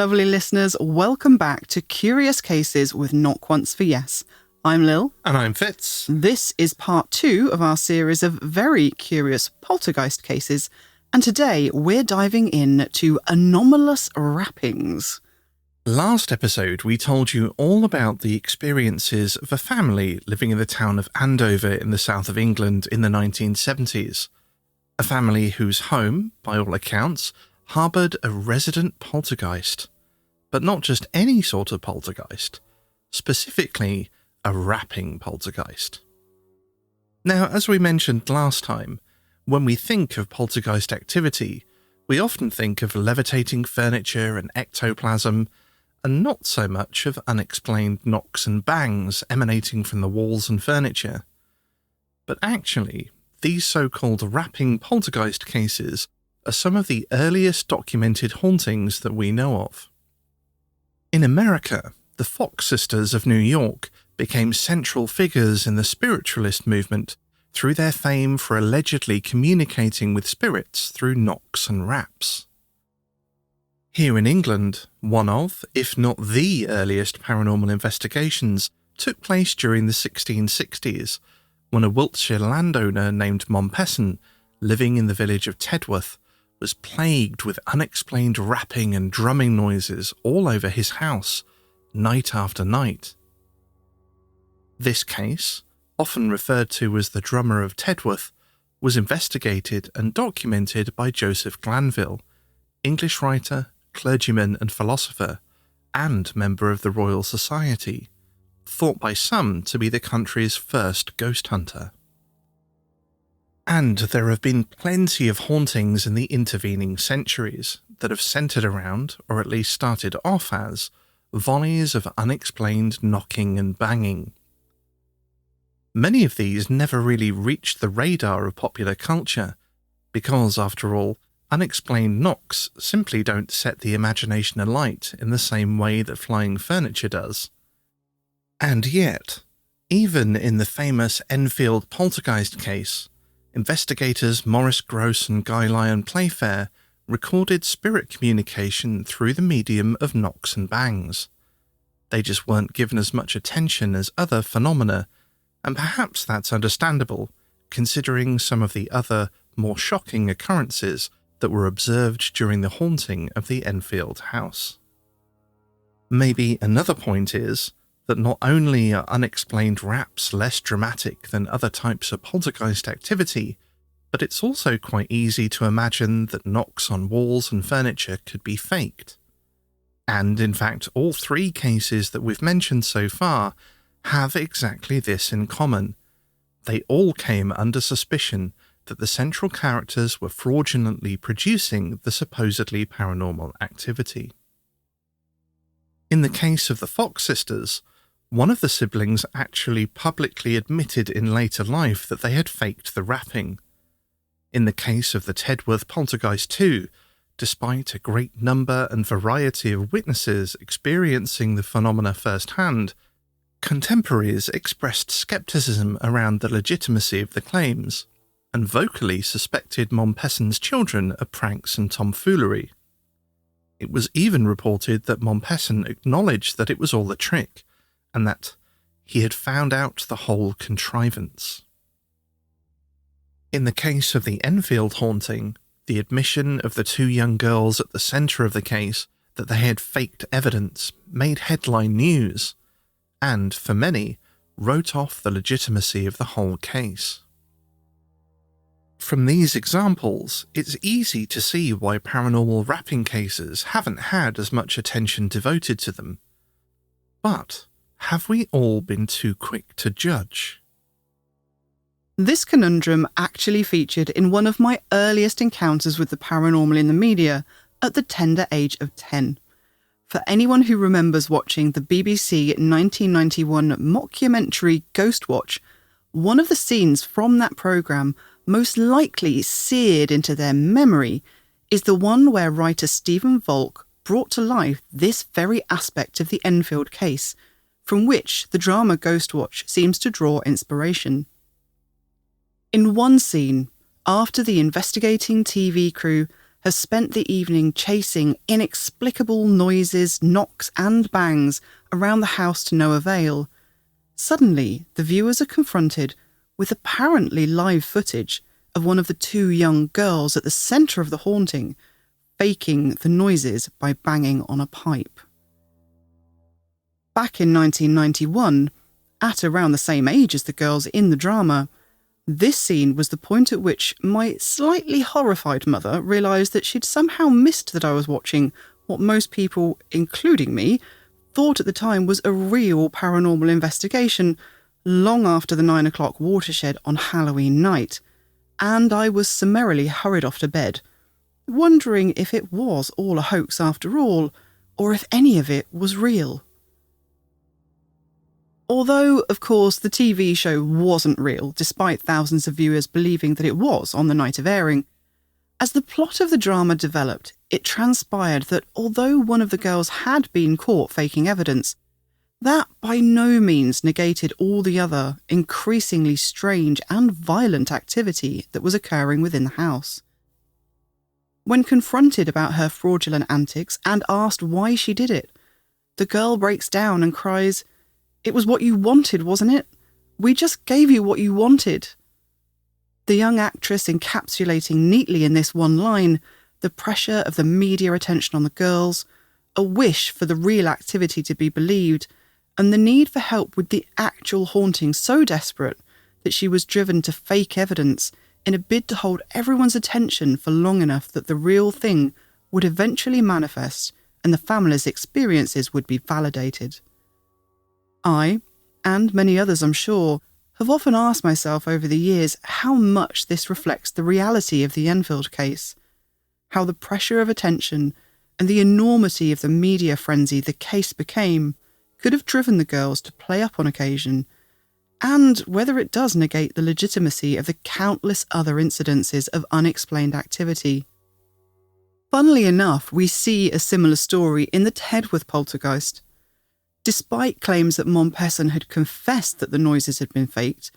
lovely listeners. Welcome back to Curious Cases with Not Once for Yes. I'm Lil. And I'm Fitz. This is part 2 of our series of very curious poltergeist cases, and today we're diving in to anomalous rappings. Last episode, we told you all about the experiences of a family living in the town of Andover in the south of England in the 1970s. A family whose home, by all accounts, harboured a resident poltergeist. But not just any sort of poltergeist. Specifically, a rapping poltergeist. Now, as we mentioned last time, when we think of poltergeist activity, we often think of levitating furniture and ectoplasm, and not so much of unexplained knocks and bangs emanating from the walls and furniture. But actually, these so-called rapping poltergeist cases are some of the earliest documented hauntings that we know of. In America, the Fox sisters of New York became central figures in the spiritualist movement through their fame for allegedly communicating with spirits through knocks and raps. Here in England, one of, if not the earliest paranormal investigations took place during the 1660s, when a Wiltshire landowner named Mompesson, living in the village of Tedworth, was plagued with unexplained rapping and drumming noises all over his house, night after night. This case, often referred to as the Drummer of Tedworth, was investigated and documented by Joseph Glanville, English writer, clergyman and philosopher, and member of the Royal Society, thought by some to be the country's first ghost hunter. And there have been plenty of hauntings in the intervening centuries that have centred around, or at least started off as, volleys of unexplained knocking and banging. Many of these never really reached the radar of popular culture, because, after all, unexplained knocks simply don't set the imagination alight in the same way that flying furniture does. And yet, even in the famous Enfield poltergeist case, investigators Maurice Grosse and Guy Lyon Playfair recorded spirit communication through the medium of knocks and bangs. They just weren't given as much attention as other phenomena, and perhaps that's understandable, considering some of the other, more shocking occurrences that were observed during the haunting of the Enfield house. Maybe another point is that not only are unexplained raps less dramatic than other types of poltergeist activity, but it's also quite easy to imagine that knocks on walls and furniture could be faked. And in fact, all three cases that we've mentioned so far have exactly this in common. They all came under suspicion that the central characters were fraudulently producing the supposedly paranormal activity. In the case of the Fox sisters, one of the siblings actually publicly admitted in later life that they had faked the rapping. In the case of the Tedworth poltergeist too, despite a great number and variety of witnesses experiencing the phenomena firsthand, contemporaries expressed skepticism around the legitimacy of the claims, and vocally suspected Mompesson's children of pranks and tomfoolery. It was even reported that Mompesson acknowledged that it was all a trick, and that he had found out the whole contrivance. In the case of the Enfield haunting, the admission of the two young girls at the centre of the case that they had faked evidence made headline news, and, for many, wrote off the legitimacy of the whole case. From these examples, it's easy to see why paranormal rapping cases haven't had as much attention devoted to them. But have we all been too quick to judge? This conundrum actually featured in one of my earliest encounters with the paranormal in the media at the tender age of 10. For anyone who remembers watching the BBC 1991 mockumentary Ghostwatch, one of the scenes from that programme most likely seared into their memory is the one where writer Stephen Volk brought to life this very aspect of the Enfield case, from which the drama Ghostwatch seems to draw inspiration. In one scene, after the investigating TV crew has spent the evening chasing inexplicable noises, knocks and bangs around the house to no avail. Suddenly, the viewers are confronted with apparently live footage of one of the two young girls at the centre of the haunting, faking the noises by banging on a pipe. Back in 1991, at around the same age as the girls in the drama, this scene was the point at which my slightly horrified mother realised that she'd somehow missed that I was watching what most people, including me, thought at the time was a real paranormal investigation long after the 9 o'clock watershed on Halloween night, and I was summarily hurried off to bed, wondering if it was all a hoax after all, or if any of it was real. Although, of course, the TV show wasn't real, despite thousands of viewers believing that it was on the night of airing, as the plot of the drama developed, it transpired that although one of the girls had been caught faking evidence, that by no means negated all the other, increasingly strange and violent activity that was occurring within the house. When confronted about her fraudulent antics and asked why she did it, the girl breaks down and cries, "It was what you wanted, wasn't it? We just gave you what you wanted." The young actress encapsulating neatly in this one line the pressure of the media attention on the girls, a wish for the real activity to be believed, and the need for help with the actual haunting so desperate that she was driven to fake evidence in a bid to hold everyone's attention for long enough that the real thing would eventually manifest and the family's experiences would be validated. I, and many others I'm sure, have often asked myself over the years how much this reflects the reality of the Enfield case, how the pressure of attention and the enormity of the media frenzy the case became could have driven the girls to play up on occasion, and whether it does negate the legitimacy of the countless other incidences of unexplained activity. Funnily enough, we see a similar story in the Tedworth poltergeist. Despite claims that Montpesson had confessed that the noises had been faked,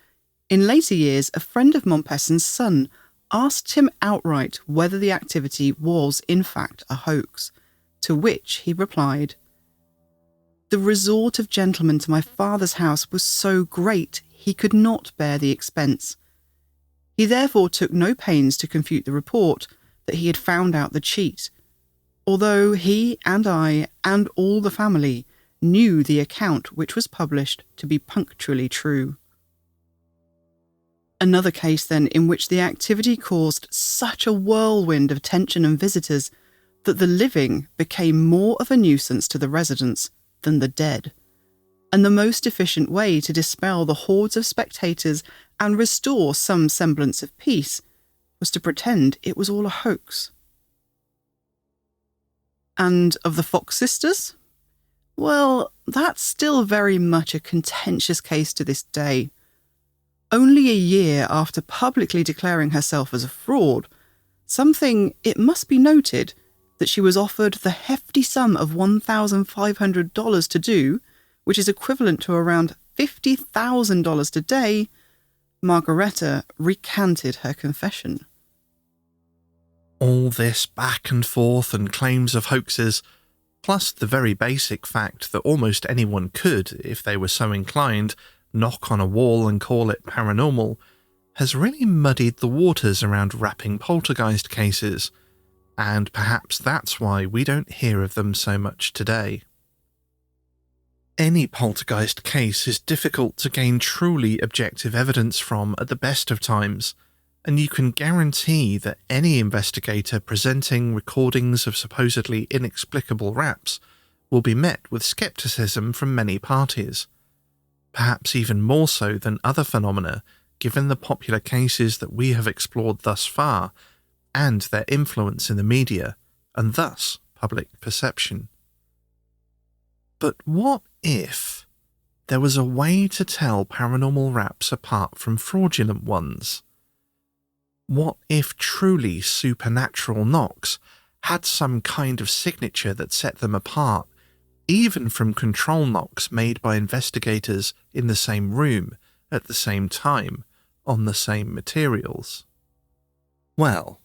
in later years a friend of Montpesson's son asked him outright whether the activity was in fact a hoax, to which he replied, "The resort of gentlemen to my father's house was so great he could not bear the expense. He therefore took no pains to confute the report that he had found out the cheat, although he and I and all the family knew the account which was published to be punctually true." Another case then in which the activity caused such a whirlwind of tension and visitors that the living became more of a nuisance to the residents than the dead, and the most efficient way to dispel the hordes of spectators and restore some semblance of peace was to pretend it was all a hoax. And of the Fox sisters? Well, that's still very much a contentious case to this day. Only a year after publicly declaring herself as a fraud, something, it must be noted, that she was offered the hefty sum of $1,500 to do, which is equivalent to around $50,000 today, Margareta recanted her confession. All this back and forth and claims of hoaxes, plus the very basic fact that almost anyone could, if they were so inclined, knock on a wall and call it paranormal, has really muddied the waters around wrapping poltergeist cases, and perhaps that's why we don't hear of them so much today. Any poltergeist case is difficult to gain truly objective evidence from at the best of times, and you can guarantee that any investigator presenting recordings of supposedly inexplicable raps will be met with skepticism from many parties, perhaps even more so than other phenomena given the popular cases that we have explored thus far and their influence in the media and thus public perception. But what if there was a way to tell paranormal raps apart from fraudulent ones? What if truly supernatural knocks had some kind of signature that set them apart, even from control knocks made by investigators in the same room at the same time on the same materials? Well,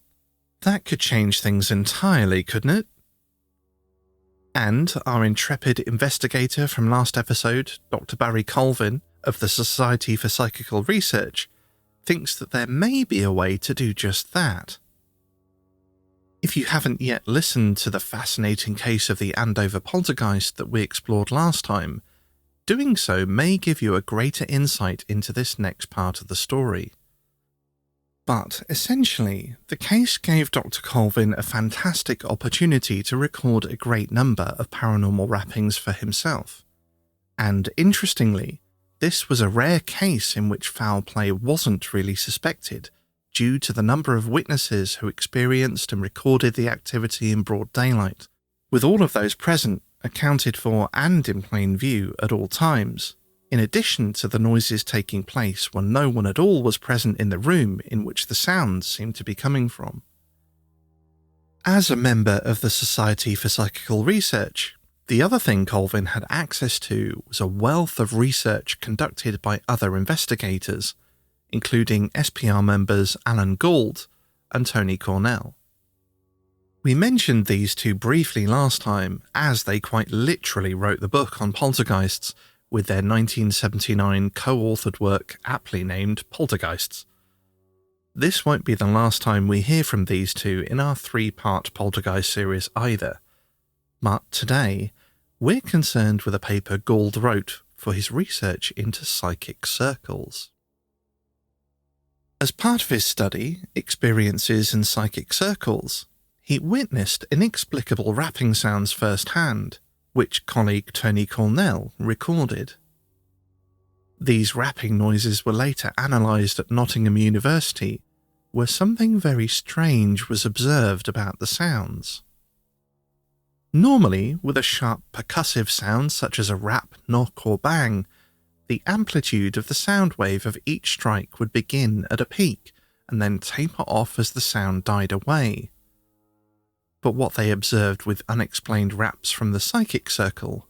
That could change things entirely, couldn't it? And our intrepid investigator from last episode, Dr Barrie Colvin of the Society for Psychical Research, thinks that there may be a way to do just that. If you haven't yet listened to the fascinating case of the Andover poltergeist that we explored last time, doing so may give you a greater insight into this next part of the story. But essentially, the case gave Dr Colvin a fantastic opportunity to record a great number of paranormal rappings for himself. And interestingly, this was a rare case in which foul play wasn't really suspected, due to the number of witnesses who experienced and recorded the activity in broad daylight, with all of those present accounted for and in plain view at all times, in addition to the noises taking place when no one at all was present in the room in which the sounds seemed to be coming from. As a member of the Society for Psychical Research, the other thing Colvin had access to was a wealth of research conducted by other investigators, including SPR members Alan Gould and Tony Cornell. We mentioned these two briefly last time, as they quite literally wrote the book on poltergeists with their 1979 co-authored work aptly named Poltergeists. This won't be the last time we hear from these two in our 3-part poltergeist series either, but today we're concerned with a paper Gould wrote for his research into psychic circles. As part of his study, Experiences in Psychic Circles, he witnessed inexplicable rapping sounds firsthand, which colleague Tony Cornell recorded. These rapping noises were later analysed at Nottingham University, where something very strange was observed about the sounds. Normally, with a sharp percussive sound such as a rap, knock or bang, the amplitude of the sound wave of each strike would begin at a peak and then taper off as the sound died away. But what they observed with unexplained raps from the psychic circle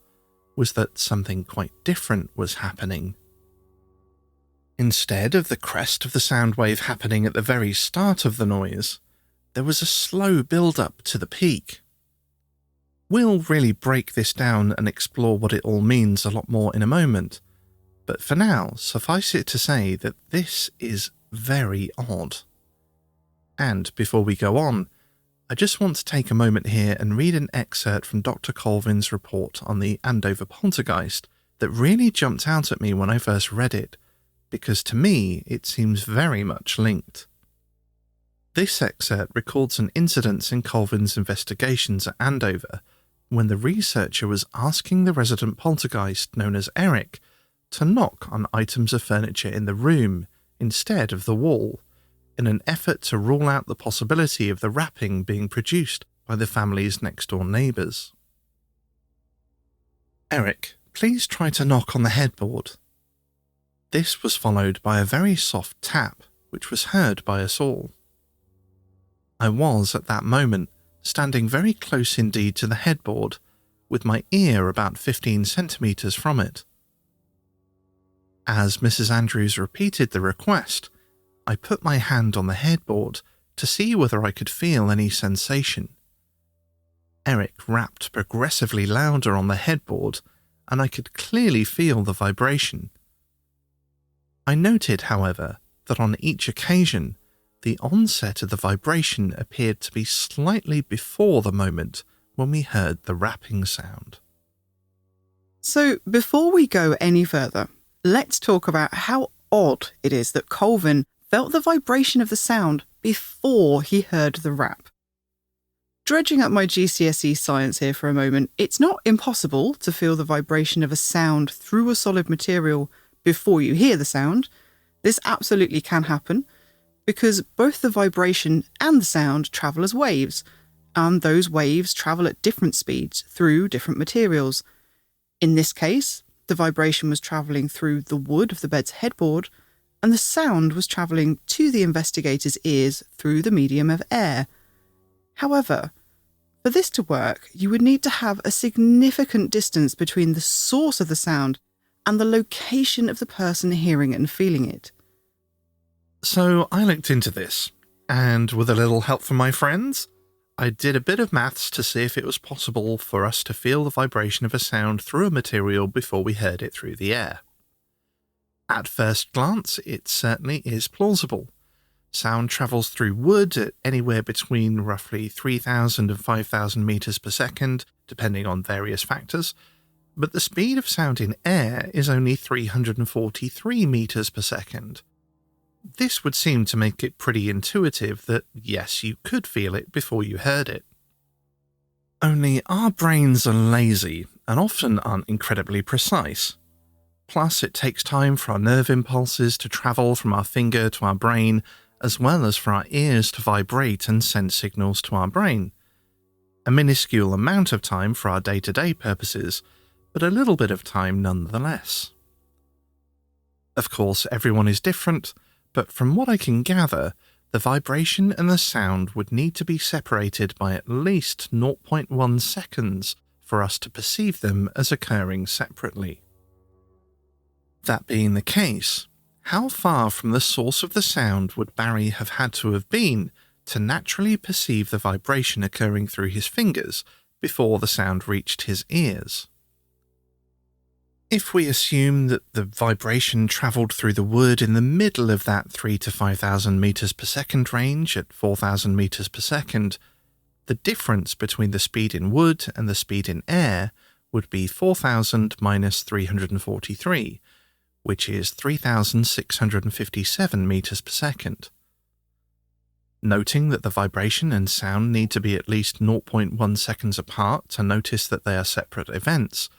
was that something quite different was happening. Instead of the crest of the sound wave happening at the very start of the noise, there was a slow build-up to the peak. We'll really break this down and explore what it all means a lot more in a moment, but for now, suffice it to say that this is very odd. And before we go on, I just want to take a moment here and read an excerpt from Dr Colvin's report on the Andover poltergeist that really jumped out at me when I first read it, because to me it seems very much linked. This excerpt records an incident in Colvin's investigations at Andover when the researcher was asking the resident poltergeist known as Eric to knock on items of furniture in the room instead of the wall, in an effort to rule out the possibility of the rapping being produced by the family's next-door neighbours. Eric, please try to knock on the headboard. This was followed by a very soft tap, which was heard by us all. I was, at that moment, standing very close indeed to the headboard, with my ear about 15 centimetres from it. As Mrs. Andrews repeated the request, I put my hand on the headboard to see whether I could feel any sensation. Eric rapped progressively louder on the headboard, and I could clearly feel the vibration. I noted, however, that on each occasion, the onset of the vibration appeared to be slightly before the moment when we heard the rapping sound. So, before we go any further, let's talk about how odd it is that Colvin felt the vibration of the sound before he heard the rap. Dredging up my GCSE science here for a moment, it's not impossible to feel the vibration of a sound through a solid material before you hear the sound. This absolutely can happen, because both the vibration and the sound travel as waves, and those waves travel at different speeds through different materials. In this case, the vibration was travelling through the wood of the bed's headboard, and the sound was travelling to the investigator's ears through the medium of air. However, for this to work, you would need to have a significant distance between the source of the sound and the location of the person hearing and feeling it. So I looked into this, And with a little help from my friends, I did a bit of maths to see if it was possible for us to feel the vibration of a sound through a material before we heard it through the air. At first glance, it certainly is plausible. Sound travels through wood at anywhere between roughly 3,000 and 5,000 meters per second, depending on various factors, but the speed of sound in air is only 343 meters per second. This would seem to make it pretty intuitive that, yes, you could feel it before you heard it. Only our brains are lazy and often aren't incredibly precise. Plus, it takes time for our nerve impulses to travel from our finger to our brain, as well as for our ears to vibrate and send signals to our brain. A minuscule amount of time for our day-to-day purposes, but a little bit of time nonetheless. Of course, everyone is different, but from what I can gather, the vibration and the sound would need to be separated by at least 0.1 seconds for us to perceive them as occurring separately. That being the case, how far from the source of the sound would Barrie have had to have been to naturally perceive the vibration occurring through his fingers before the sound reached his ears? If we assume that the vibration travelled through the wood in the middle of that 3,000 to 5,000 meters per second range at 4,000 meters per second, the difference between the speed in wood and the speed in air would be 4,000 minus 343, which is 3,657 meters per second. Noting that the vibration and sound need to be at least 0.1 seconds apart to notice that they are separate events,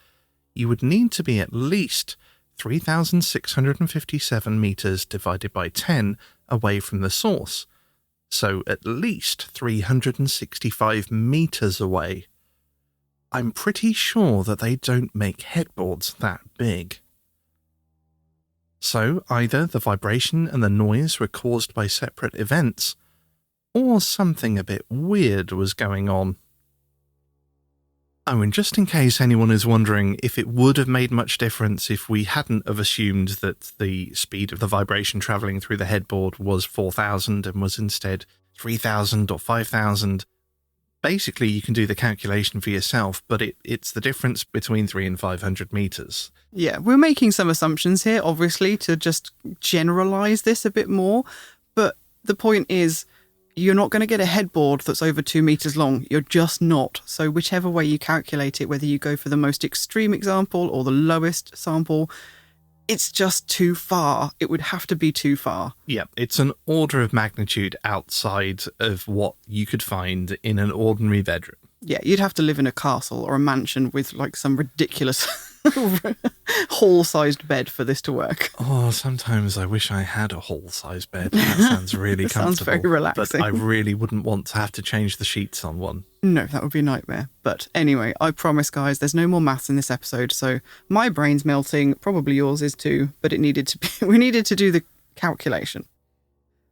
you would need to be at least 3,657 meters divided by 10 away from the source, so at least 365 meters away. I'm pretty sure that they don't make headboards that big. So either the vibration and the noise were caused by separate events, or something a bit weird was going on. Oh, and just in case anyone is wondering if it would have made much difference if we hadn't have assumed that the speed of the vibration travelling through the headboard was 4,000 and was instead 3,000 or 5,000, basically you can do the calculation for yourself, but it's the difference between 300 and 500 metres. Yeah, we're making some assumptions here, obviously, to just generalise this a bit more, but the point is, you're not going to get a headboard that's over 2 metres long. You're just not. So whichever way you calculate it, whether you go for the most extreme example or the lowest sample, it's just too far. It would have to be too far. Yeah, it's an order of magnitude outside of what you could find in an ordinary bedroom. Yeah, you'd have to live in a castle or a mansion with like some ridiculous hall-sized bed for this to work. Oh, sometimes I wish I had a hall-sized bed. That sounds really comfortable. Sounds very relaxing. But I really wouldn't want to have to change the sheets on one. No, that would be a nightmare. But anyway, I promise, guys, there's no more maths in this episode, so my brain's melting, probably yours is too, but we needed to do the calculation.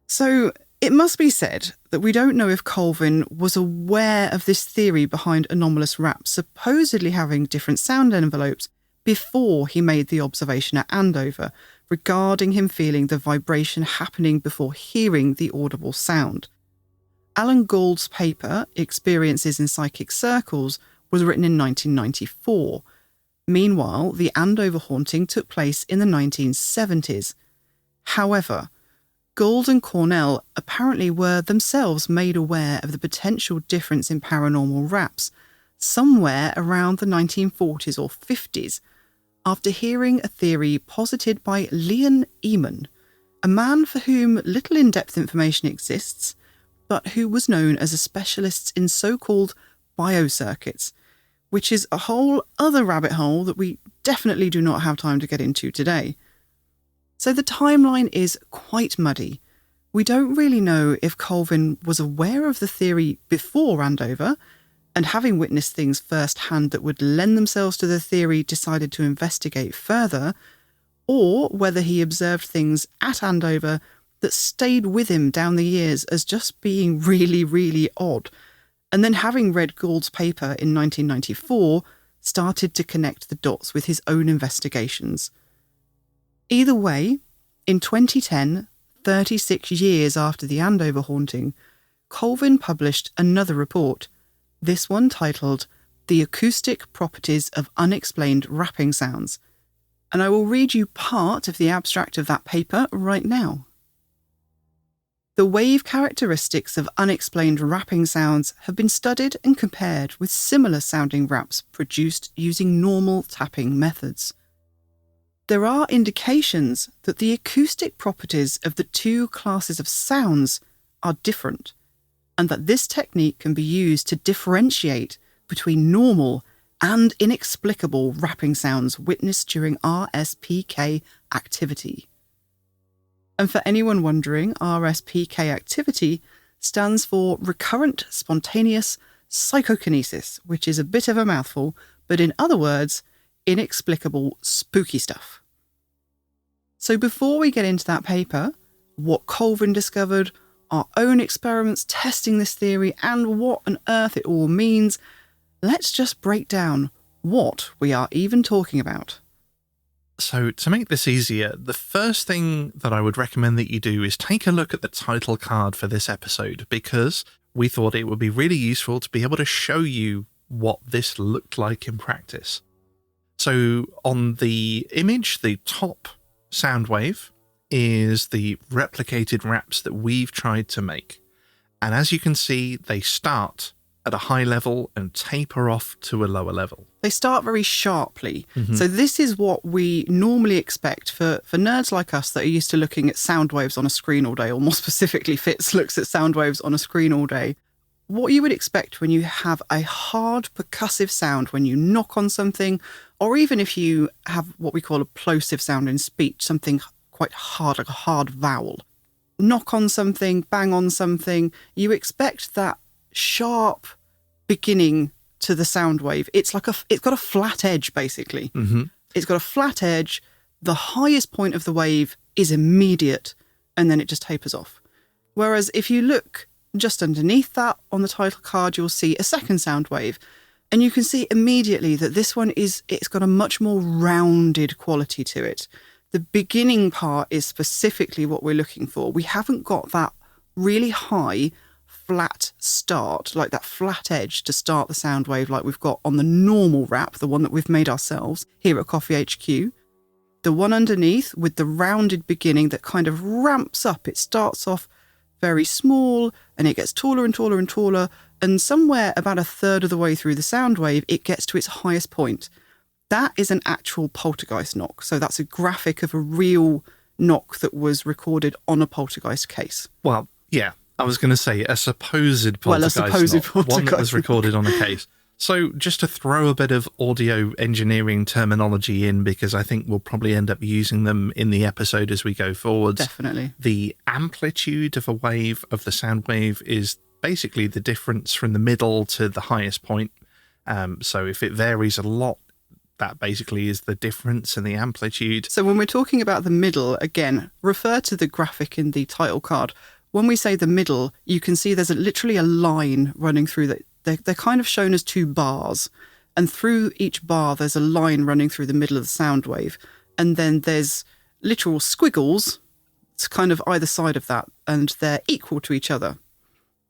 So it must be said that we don't know if Colvin was aware of this theory behind anomalous raps supposedly having different sound envelopes before he made the observation at Andover, regarding him feeling the vibration happening before hearing the audible sound. Alan Gould's paper, Experiences in Psychic Circles, was written in 1994. Meanwhile, the Andover haunting took place in the 1970s. However, Gould and Cornell apparently were themselves made aware of the potential difference in paranormal raps somewhere around the 1940s or 50s, after hearing a theory posited by Leon Eamon, a man for whom little in-depth information exists, but who was known as a specialist in so-called biocircuits, which is a whole other rabbit hole that we definitely do not have time to get into today. So the timeline is quite muddy. We don't really know if Colvin was aware of the theory before Andover, and having witnessed things firsthand that would lend themselves to the theory decided to investigate further, or whether he observed things at Andover that stayed with him down the years as just being really, really odd, and then having read Gould's paper in 1994, started to connect the dots with his own investigations. Either way, in 2010, 36 years after the Andover haunting, Colvin published another report, this one titled The Acoustic Properties of Unexplained Rapping Sounds, and I will read you part of the abstract of that paper right now. The wave characteristics of unexplained rapping sounds have been studied and compared with similar sounding raps produced using normal tapping methods. There are indications that the acoustic properties of the two classes of sounds are different, and that this technique can be used to differentiate between normal and inexplicable rapping sounds witnessed during RSPK activity. And for anyone wondering, RSPK activity stands for Recurrent Spontaneous Psychokinesis, which is a bit of a mouthful, but in other words, inexplicable spooky stuff. So before we get into that paper, what Colvin discovered, our own experiments testing this theory, and what on earth it all means, let's just break down what we are even talking about. So to make this easier, the first thing that I would recommend that you do is take a look at the title card for this episode, because we thought it would be really useful to be able to show you what this looked like in practice. So on the image, the top sound wave is the replicated raps that we've tried to make. And as you can see, they start at a high level and taper off to a lower level. They start very sharply. So this is what we normally expect for nerds like us that are used to looking at sound waves on a screen all day, or more specifically, Fitz looks at sound waves on a screen all day. What you would expect when you have a hard percussive sound when you knock on something, or even if you have what we call a plosive sound in speech, something quite hard, like a hard vowel. Knock on something, bang on something, you expect that sharp beginning to the sound wave. It's got a flat edge, basically. It's got a flat edge. The highest point of the wave is immediate, and then it just tapers off. Whereas if you look just underneath that on the title card, you'll see a second sound wave, and you can see immediately that this one it's got a much more rounded quality to it. The beginning part is specifically what we're looking for. We haven't got that really high flat start, like that flat edge to start the sound wave like we've got on the normal rap, the one that we've made ourselves here at KOFY HQ. The one underneath with the rounded beginning that kind of ramps up. It starts off very small and it gets taller and taller and taller, and somewhere about a third of the way through the sound wave it gets to its highest point. That is an actual poltergeist knock. So that's a graphic of a real knock that was recorded on a poltergeist case. Well, yeah, I was going to say a supposed poltergeist knock, one that was recorded on a case. So just to throw a bit of audio engineering terminology in, because I think we'll probably end up using them in the episode as we go forward. Definitely. The amplitude of a wave, of the sound wave, is basically the difference from the middle to the highest point. So if it varies a lot, that basically is the difference in the amplitude. So when we're talking about the middle, again, refer to the graphic in the title card. When we say the middle, you can see there's literally a line running through that. They're kind of shown as two bars, and through each bar there's a line running through the middle of the sound wave, and then there's literal squiggles kind of either side of that, and they're equal to each other.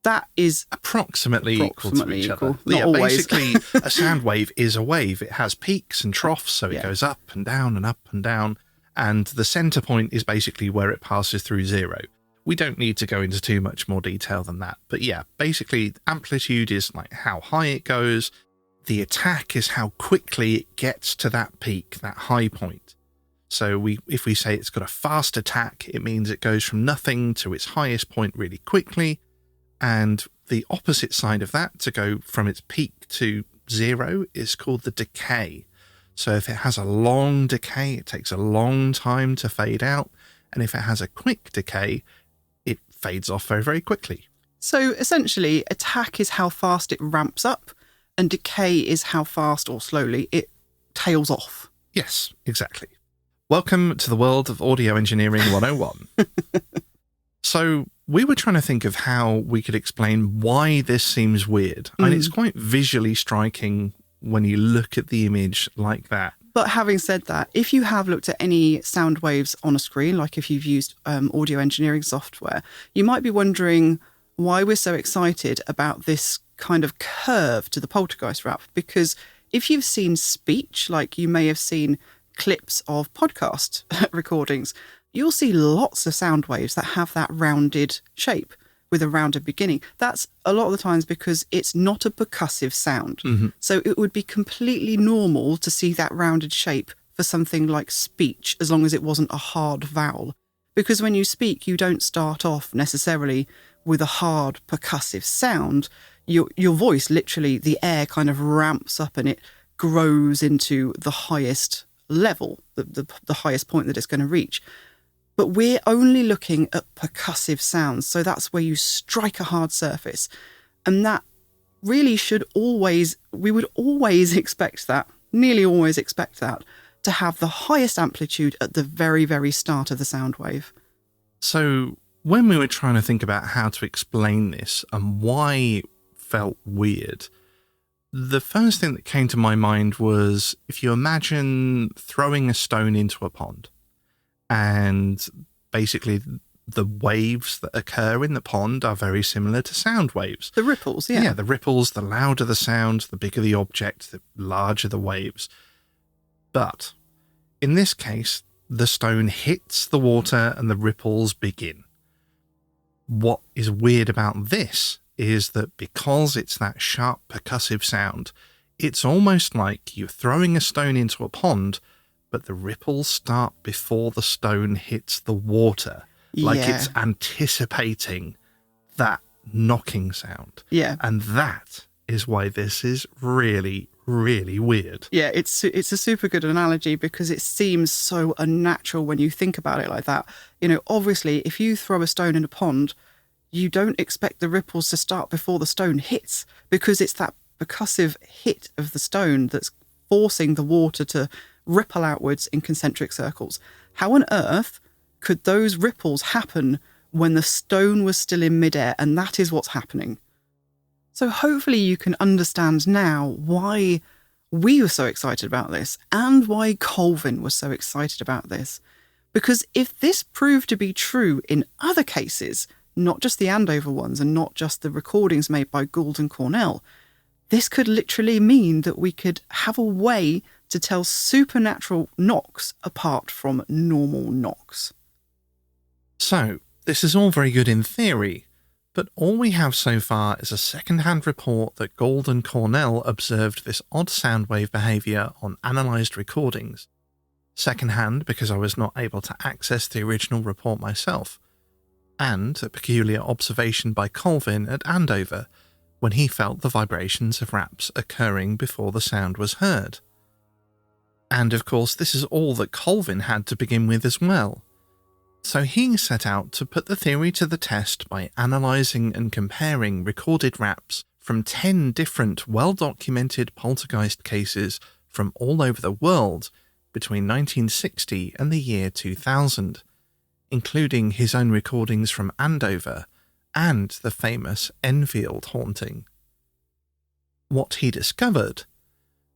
That is approximately equal to each other. Not always. Basically, a sound wave is a wave. It has peaks and troughs, so it goes up and down and up and down, and the center point is basically where it passes through zero. We don't need to go into too much more detail than that. But yeah, basically amplitude is like how high it goes. The attack is how quickly it gets to that peak, that high point. So if we say it's got a fast attack, it means it goes from nothing to its highest point really quickly. And the opposite side of that, to go from its peak to zero, is called the decay. So if it has a long decay, it takes a long time to fade out. And if it has a quick decay, it fades off very, very quickly. So essentially, attack is how fast it ramps up, and decay is how fast or slowly it tails off. Yes, exactly. Welcome to the world of Audio Engineering 101. So we were trying to think of how we could explain why this seems weird. And it's quite visually striking when you look at the image like that. But having said that, if you have looked at any sound waves on a screen, like if you've used audio engineering software, you might be wondering why we're so excited about this kind of curve to the poltergeist rap. Because if you've seen speech, like you may have seen clips of podcast recordings, you'll see lots of sound waves that have that rounded shape with a rounded beginning. That's a lot of the times because it's not a percussive sound. Mm-hmm. So it would be completely normal to see that rounded shape for something like speech, as long as it wasn't a hard vowel. Because when you speak, you don't start off necessarily with a hard percussive sound. Your voice, literally, the air kind of ramps up and it grows into the highest level, the highest point that it's going to reach. But we're only looking at percussive sounds. So that's where you strike a hard surface. And that really we would always expect that, nearly always expect that, to have the highest amplitude at the very, very start of the sound wave. So when we were trying to think about how to explain this and why it felt weird, the first thing that came to my mind was if you imagine throwing a stone into a pond, and basically the waves that occur in the pond are very similar to sound waves. The ripples, yeah. Yeah, the ripples, the louder the sound, the bigger the object, the larger the waves. But in this case, the stone hits the water and the ripples begin. What is weird about this is that because it's that sharp percussive sound, it's almost like you're throwing a stone into a pond, but the ripples start before the stone hits the water. Like it's anticipating that knocking sound. Yeah. And that is why this is really, really weird. Yeah, it's a super good analogy because it seems so unnatural when you think about it like that. You know, obviously, if you throw a stone in a pond, you don't expect the ripples to start before the stone hits, because it's that percussive hit of the stone that's forcing the water to ripple outwards in concentric circles. How on earth could those ripples happen when the stone was still in midair? And that is what's happening. So hopefully you can understand now why we were so excited about this and why Colvin was so excited about this. Because if this proved to be true in other cases, not just the Andover ones and not just the recordings made by Gould and Cornell, this could literally mean that we could have a way to tell supernatural knocks apart from normal knocks. So, this is all very good in theory, but all we have so far is a second-hand report that Gould and Cornell observed this odd sound wave behaviour on analysed recordings. Second-hand because I was not able to access the original report myself, and a peculiar observation by Colvin at Andover, when he felt the vibrations of raps occurring before the sound was heard. And of course, this is all that Colvin had to begin with as well. So he set out to put the theory to the test by analysing and comparing recorded raps from 10 different well-documented poltergeist cases from all over the world between 1960 and the year 2000, including his own recordings from Andover and the famous Enfield haunting. What he discovered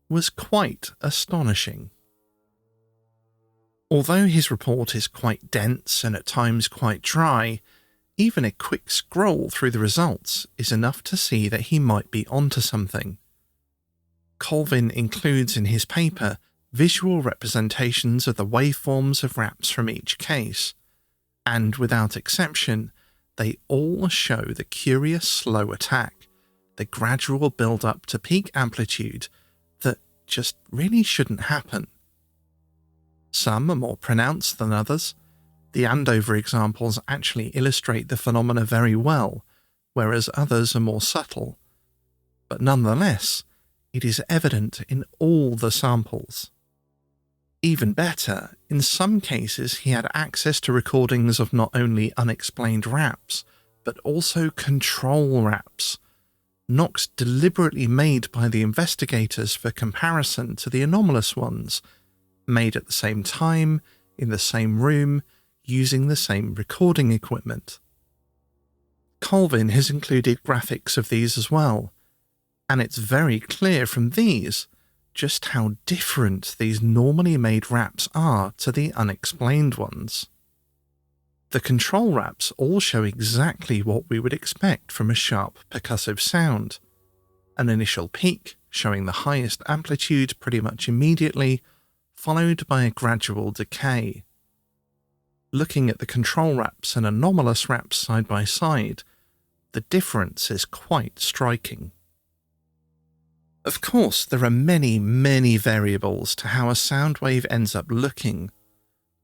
was quite astonishing. Although his report is quite dense and at times quite dry, even a quick scroll through the results is enough to see that he might be onto something. Colvin includes in his paper visual representations of the waveforms of raps from each case, and without exception, they all show the curious slow attack, the gradual build-up to peak amplitude that just really shouldn't happen. Some are more pronounced than others. The Andover examples actually illustrate the phenomena very well, whereas others are more subtle. But nonetheless, it is evident in all the samples. Even better, in some cases he had access to recordings of not only unexplained raps, but also control raps, knocks deliberately made by the investigators for comparison to the anomalous ones, made at the same time, in the same room, using the same recording equipment. Colvin has included graphics of these as well, and it's very clear from these just how different these normally made raps are to the unexplained ones. The control raps all show exactly what we would expect from a sharp percussive sound. An initial peak showing the highest amplitude pretty much immediately, followed by a gradual decay. Looking at the control raps and anomalous raps side by side, the difference is quite striking. Of course, there are many, many variables to how a sound wave ends up looking.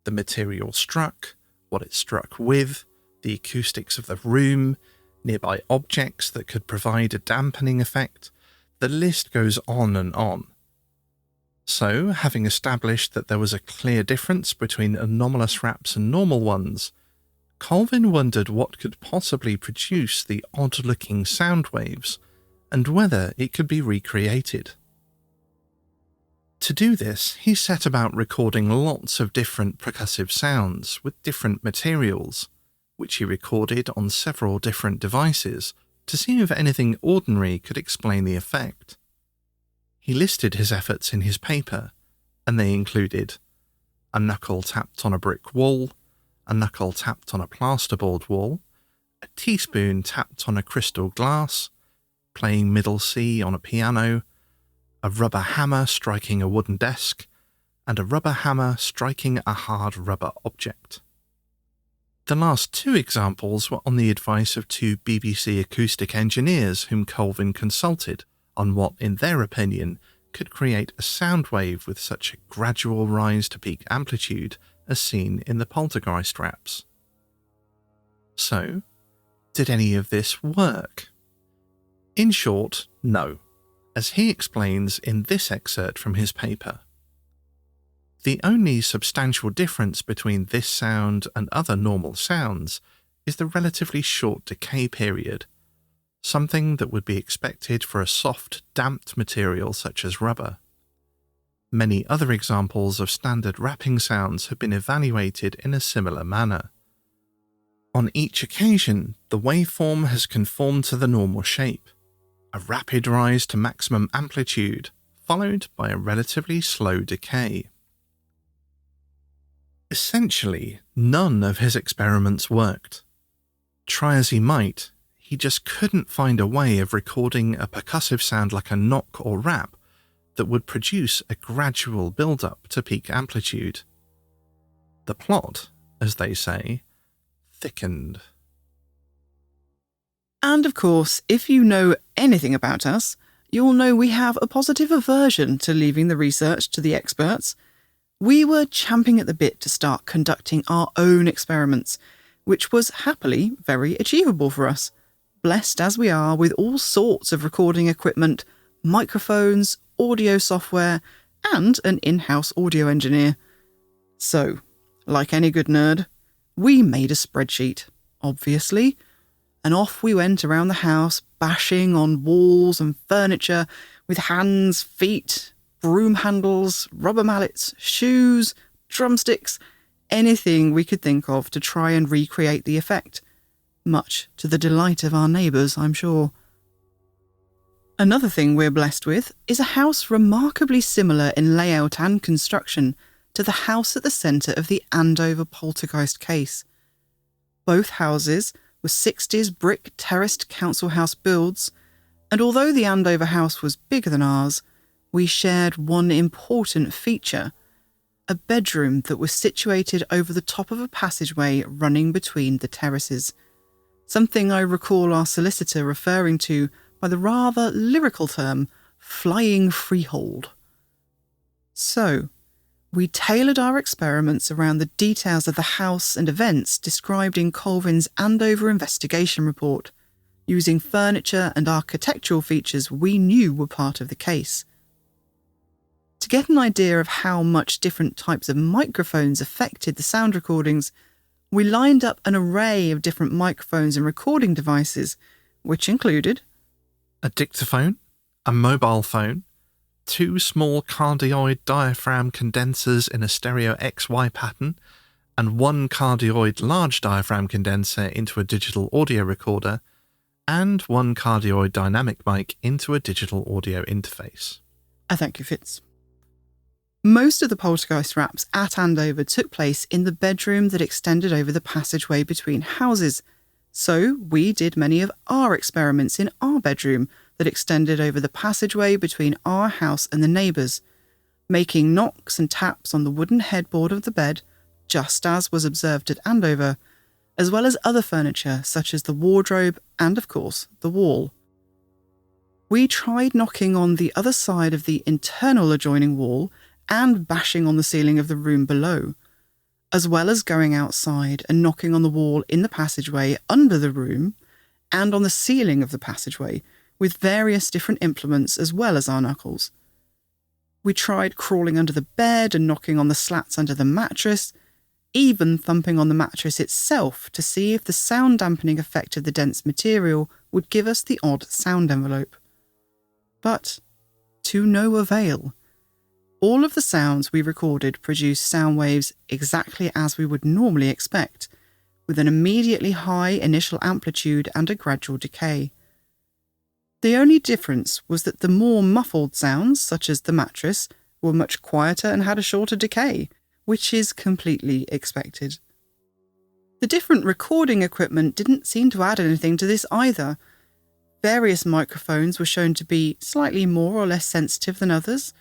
The material struck, what it struck with, the acoustics of the room, nearby objects that could provide a dampening effect. The list goes on and on. So, having established that there was a clear difference between anomalous raps and normal ones, Colvin wondered what could possibly produce the odd-looking sound waves, and whether it could be recreated. To do this, he set about recording lots of different percussive sounds with different materials, which he recorded on several different devices to see if anything ordinary could explain the effect. He listed his efforts in his paper, and they included a knuckle tapped on a brick wall, a knuckle tapped on a plasterboard wall, a teaspoon tapped on a crystal glass, playing middle C on a piano, a rubber hammer striking a wooden desk, and a rubber hammer striking a hard rubber object. The last two examples were on the advice of two BBC acoustic engineers whom Colvin consulted on what, in their opinion, could create a sound wave with such a gradual rise to peak amplitude as seen in the Poltergeist raps. So, did any of this work? In short, no, as he explains in this excerpt from his paper. The only substantial difference between this sound and other normal sounds is the relatively short decay period, something that would be expected for a soft, damped material such as rubber. Many other examples of standard rapping sounds have been evaluated in a similar manner. On each occasion, the waveform has conformed to the normal shape, a rapid rise to maximum amplitude, followed by a relatively slow decay. Essentially, none of his experiments worked. Try as he might, he just couldn't find a way of recording a percussive sound like a knock or rap that would produce a gradual build-up to peak amplitude. The plot, as they say, thickened. And of course, if you know anything about us, you'll know we have a positive aversion to leaving the research to the experts. We were champing at the bit to start conducting our own experiments, which was happily very achievable for us, blessed as we are with all sorts of recording equipment, microphones, audio software, and an in-house audio engineer. So, like any good nerd, we made a spreadsheet, obviously, and off we went around the house, bashing on walls and furniture with hands, feet, broom handles, rubber mallets, shoes, drumsticks, anything we could think of to try and recreate the effect, much to the delight of our neighbours, I'm sure. Another thing we're blessed with is a house remarkably similar in layout and construction to the house at the centre of the Andover poltergeist case. Both houses were 60s brick terraced council house builds, and although the Andover house was bigger than ours, we shared one important feature: a bedroom that was situated over the top of a passageway running between the terraces, something I recall our solicitor referring to by the rather lyrical term flying freehold. So, we tailored our experiments around the details of the house and events described in Colvin's Andover investigation report, using furniture and architectural features we knew were part of the case. To get an idea of how much different types of microphones affected the sound recordings, we lined up an array of different microphones and recording devices, which included a dictaphone, a mobile phone, 2 small cardioid diaphragm condensers in a stereo XY pattern, and 1 cardioid large diaphragm condenser into a digital audio recorder, and 1 cardioid dynamic mic into a digital audio interface. Thank you, Fitz. Most of the poltergeist raps at Andover took place in the bedroom that extended over the passageway between houses, so we did many of our experiments in our bedroom that extended over the passageway between our house and the neighbours, making knocks and taps on the wooden headboard of the bed, just as was observed at Andover, as well as other furniture such as the wardrobe and, of course, the wall. We tried knocking on the other side of the internal adjoining wall and bashing on the ceiling of the room below, as well as going outside and knocking on the wall in the passageway under the room and on the ceiling of the passageway with various different implements as well as our knuckles. We tried crawling under the bed and knocking on the slats under the mattress, even thumping on the mattress itself to see if the sound dampening effect of the dense material would give us the odd sound envelope. But to no avail. All of the sounds we recorded produced sound waves exactly as we would normally expect, with an immediately high initial amplitude and a gradual decay. The only difference was that the more muffled sounds, such as the mattress, were much quieter and had a shorter decay, which is completely expected. The different recording equipment didn't seem to add anything to this either. Various microphones were shown to be slightly more or less sensitive than others.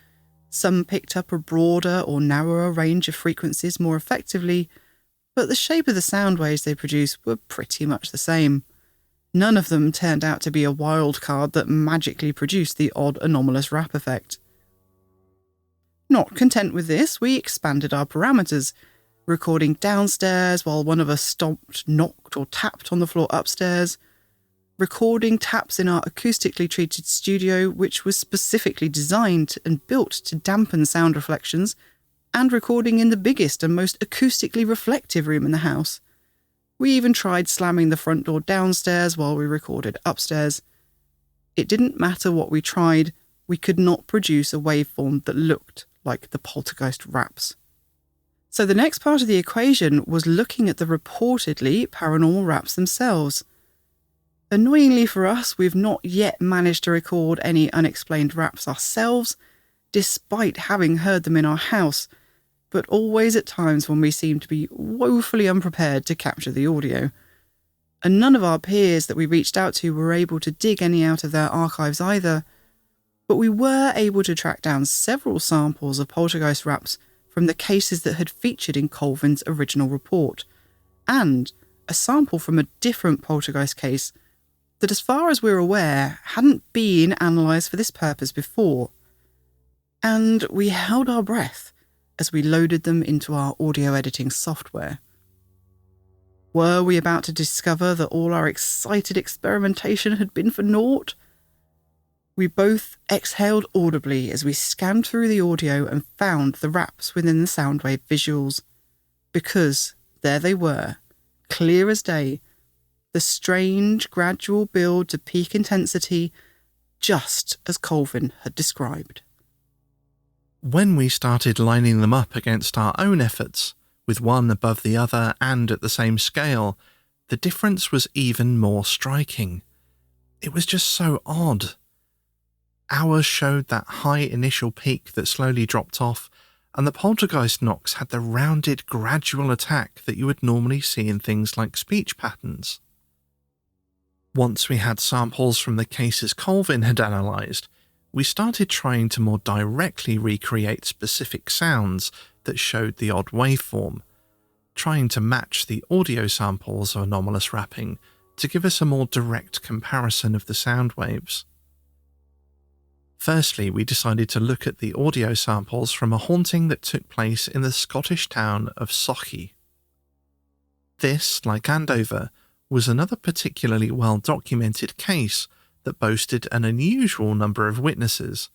Some picked up a broader or narrower range of frequencies more effectively, but the shape of the sound waves they produced were pretty much the same. None of them turned out to be a wild card that magically produced the odd anomalous rap effect. Not content with this, we expanded our parameters, recording downstairs while one of us stomped, knocked or tapped on the floor upstairs, recording taps in our acoustically treated studio, which was specifically designed and built to dampen sound reflections, and recording in the biggest and most acoustically reflective room in the house. We even tried slamming the front door downstairs while we recorded upstairs. It didn't matter what we tried, we could not produce a waveform that looked like the poltergeist raps. So the next part of the equation was looking at the reportedly paranormal raps themselves. Annoyingly for us, we've not yet managed to record any unexplained raps ourselves, despite having heard them in our house, but always at times when we seem to be woefully unprepared to capture the audio. And none of our peers that we reached out to were able to dig any out of their archives either, but we were able to track down several samples of poltergeist raps from the cases that had featured in Colvin's original report, and a sample from a different poltergeist case that, as far as we're aware, hadn't been analysed for this purpose before. And we held our breath as we loaded them into our audio editing software. Were we about to discover that all our excited experimentation had been for naught? We both exhaled audibly as we scanned through the audio and found the raps within the soundwave visuals, because there they were, clear as day, the strange, gradual build to peak intensity, just as Colvin had described. When we started lining them up against our own efforts, with one above the other and at the same scale, the difference was even more striking. It was just so odd. Ours showed that high initial peak that slowly dropped off, and the poltergeist knocks had the rounded, gradual attack that you would normally see in things like speech patterns. Once we had samples from the cases Colvin had analysed, we started trying to more directly recreate specific sounds that showed the odd waveform, trying to match the audio samples of anomalous rapping to give us a more direct comparison of the sound waves. Firstly, we decided to look at the audio samples from a haunting that took place in the Scottish town of KOFY. This, like Andover, was another particularly well-documented case that boasted an unusual number of witnesses,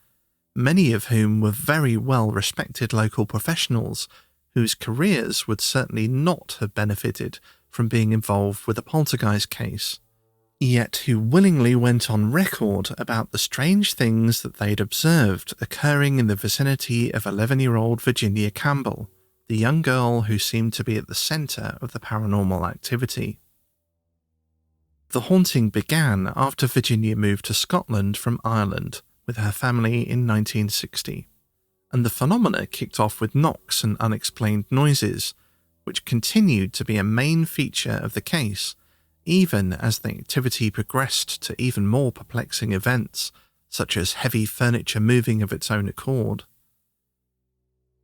many of whom were very well-respected local professionals whose careers would certainly not have benefited from being involved with a poltergeist case, yet who willingly went on record about the strange things that they'd observed occurring in the vicinity of 11-year-old Virginia Campbell, the young girl who seemed to be at the centre of the paranormal activity. The haunting began after Virginia moved to Scotland from Ireland with her family in 1960, and the phenomena kicked off with knocks and unexplained noises, which continued to be a main feature of the case, even as the activity progressed to even more perplexing events, such as heavy furniture moving of its own accord.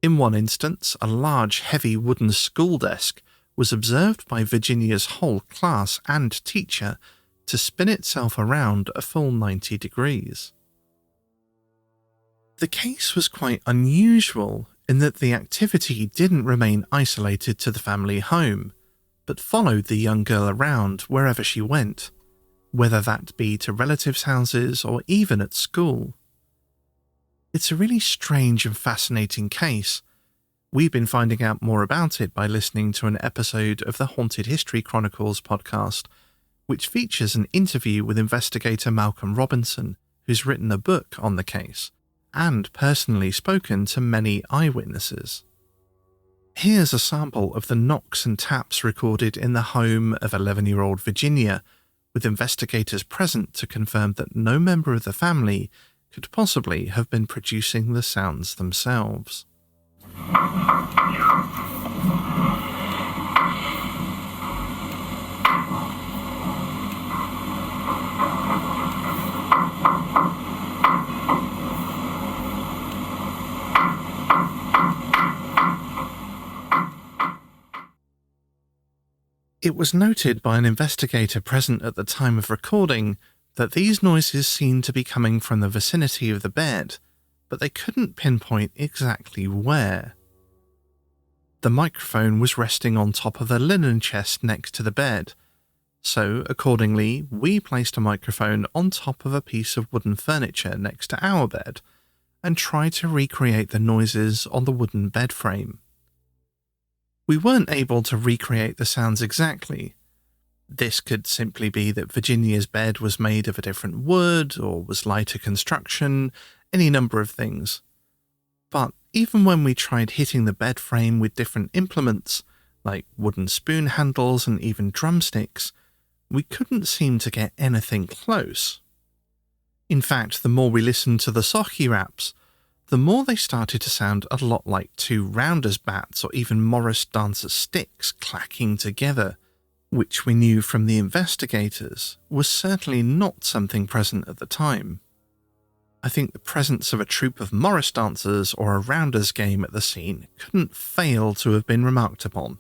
In one instance, a large, heavy wooden school desk was observed by Virginia's whole class and teacher to spin itself around a full 90 degrees. The case was quite unusual in that the activity didn't remain isolated to the family home, but followed the young girl around wherever she went, whether that be to relatives' houses or even at school. It's a really strange and fascinating case. We've been finding out more about it by listening to an episode of the Haunted History Chronicles podcast, which features an interview with investigator Malcolm Robinson, who's written a book on the case, and personally spoken to many eyewitnesses. Here's a sample of the knocks and taps recorded in the home of 11-year-old Virginia, with investigators present to confirm that no member of the family could possibly have been producing the sounds themselves. It was noted by an investigator present at the time of recording that these noises seemed to be coming from the vicinity of the bed, but they couldn't pinpoint exactly where. The microphone was resting on top of a linen chest next to the bed, so accordingly we placed a microphone on top of a piece of wooden furniture next to our bed and tried to recreate the noises on the wooden bed frame. We weren't able to recreate the sounds exactly. This could simply be that Virginia's bed was made of a different wood or was lighter construction, any number of things. But even when we tried hitting the bed frame with different implements, like wooden spoon handles and even drumsticks, we couldn't seem to get anything close. In fact, the more we listened to the socky raps, the more they started to sound a lot like two rounders bats or even Morris dancer sticks clacking together, which we knew from the investigators was certainly not something present at the time. I think the presence of a troupe of Morris dancers or a rounders game at the scene couldn't fail to have been remarked upon.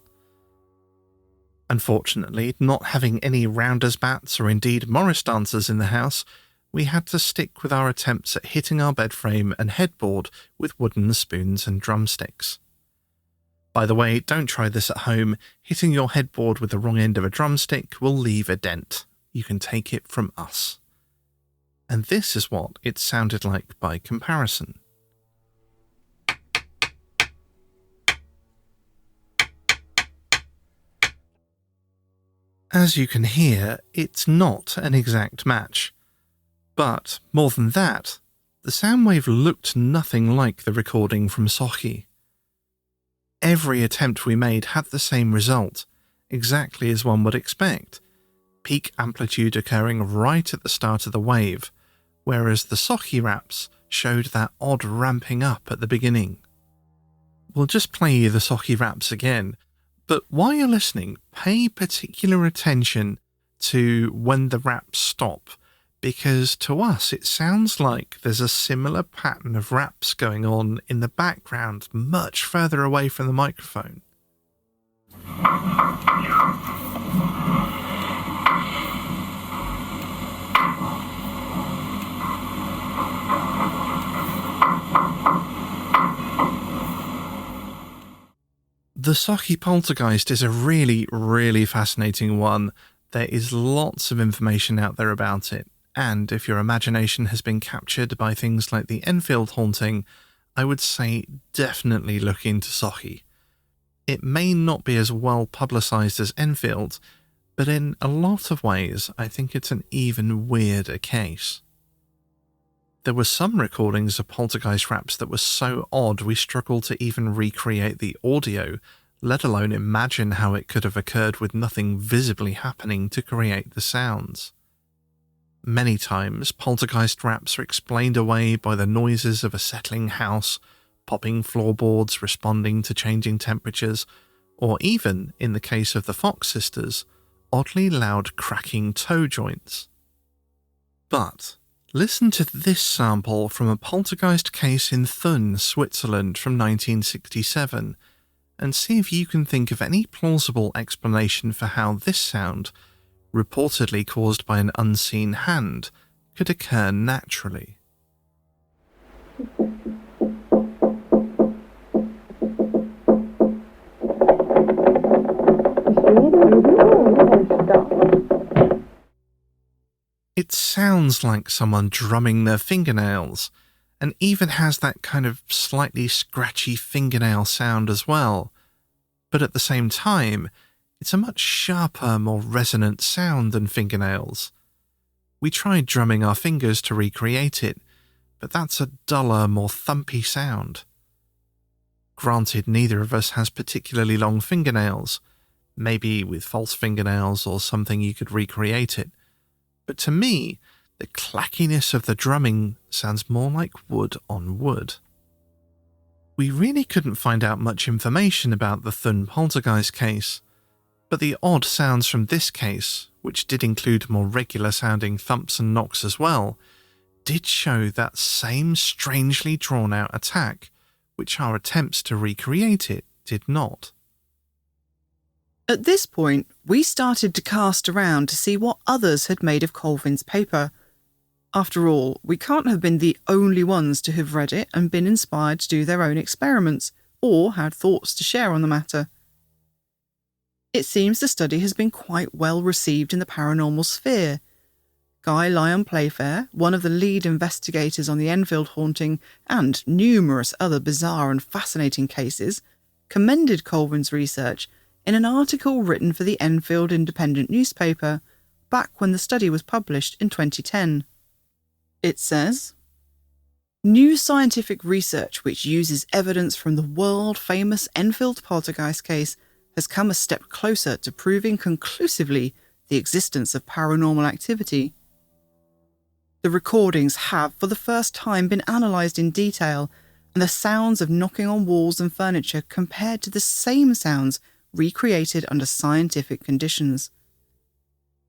Unfortunately, not having any rounders bats or indeed Morris dancers in the house, we had to stick with our attempts at hitting our bed frame and headboard with wooden spoons and drumsticks. By the way, don't try this at home. Hitting your headboard with the wrong end of a drumstick will leave a dent. You can take it from us. And this is what it sounded like by comparison. As you can hear, it's not an exact match. But, more than that, the sound wave looked nothing like the recording from Sochi. Every attempt we made had the same result, exactly as one would expect, peak amplitude occurring right at the start of the wave, whereas the Sochi raps showed that odd ramping up at the beginning. We'll just play you the Sochi raps again, but while you're listening, pay particular attention to when the raps stop, because to us it sounds like there's a similar pattern of raps going on in the background much further away from the microphone. The Sochi poltergeist is a really, really fascinating one. There is lots of information out there about it. And if your imagination has been captured by things like the Enfield haunting, I would say definitely look into Sochi. It may not be as well publicised as Enfield, but in a lot of ways I think it's an even weirder case. There were some recordings of poltergeist raps that were so odd we struggled to even recreate the audio, let alone imagine how it could have occurred with nothing visibly happening to create the sounds. many times poltergeist raps are explained away by the noises of a settling house, popping floorboards responding to changing temperatures, or even, in the case of the Fox sisters, oddly loud cracking toe joints. But listen to this sample from a poltergeist case in Thun, Switzerland from 1967, and see if you can think of any plausible explanation for how this sound, reportedly caused by an unseen hand, could occur naturally. It sounds like someone drumming their fingernails, and even has that kind of slightly scratchy fingernail sound as well. But at the same time, it's a much sharper, more resonant sound than fingernails. We tried drumming our fingers to recreate it, but that's a duller, more thumpy sound. Granted, neither of us has particularly long fingernails. Maybe with false fingernails or something you could recreate it. But to me, the clackiness of the drumming sounds more like wood on wood. We really couldn't find out much information about the Thun poltergeist case, but the odd sounds from this case, which did include more regular sounding thumps and knocks as well, did show that same strangely drawn out attack, which our attempts to recreate it did not. At this point, we started to cast around to see what others had made of Colvin's paper. After all, we can't have been the only ones to have read it and been inspired to do their own experiments, or had thoughts to share on the matter. It seems the study has been quite well received in the paranormal sphere. Guy Lyon Playfair, one of the lead investigators on the Enfield haunting and numerous other bizarre and fascinating cases, commended Colvin's research in an article written for the Enfield Independent newspaper back when the study was published in 2010. It says, "New scientific research which uses evidence from the world-famous Enfield poltergeist case has come a step closer to proving conclusively the existence of paranormal activity. The recordings have for the first time been analysed in detail, and the sounds of knocking on walls and furniture compared to the same sounds recreated under scientific conditions.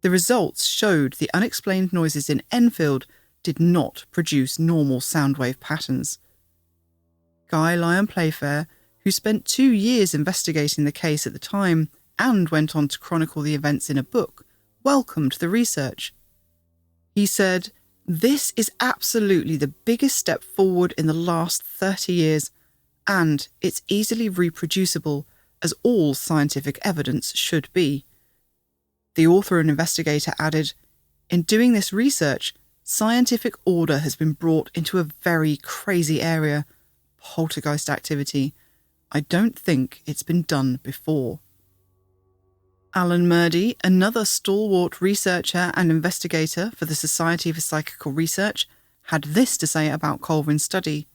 The results showed the unexplained noises in Enfield did not produce normal sound wave patterns." Guy Lyon Playfair, who spent 2 years investigating the case at the time and went on to chronicle the events in a book, welcomed the research. He said, "This is absolutely the biggest step forward in the last 30 years, and it's easily reproducible, as all scientific evidence should be." The author and investigator added, "In doing this research, scientific order has been brought into a very crazy area, poltergeist activity. I don't think it's been done before." Alan Murdy, another stalwart researcher and investigator for the Society for Psychical Research, had this to say about Colvin's study.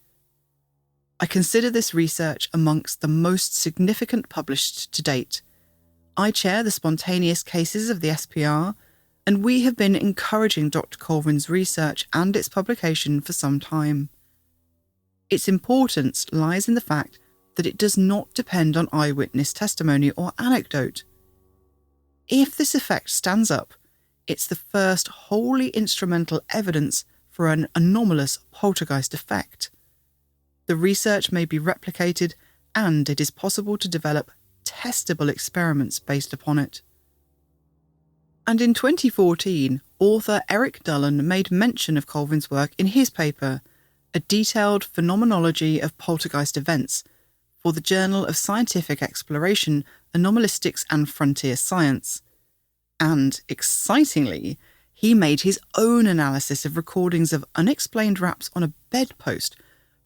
"I consider this research amongst the most significant published to date. I chair the spontaneous cases of the SPR, and we have been encouraging Dr Colvin's research and its publication for some time. Its importance lies in the fact that it does not depend on eyewitness testimony or anecdote. If this effect stands up, it's the first wholly instrumental evidence for an anomalous poltergeist effect. The research may be replicated, and it is possible to develop testable experiments based upon it." And in 2014, author Eric Dullan made mention of Colvin's work in his paper, A Detailed Phenomenology of Poltergeist Events, for the Journal of Scientific Exploration, Anomalistics and Frontier Science. And, excitingly, he made his own analysis of recordings of unexplained raps on a bedpost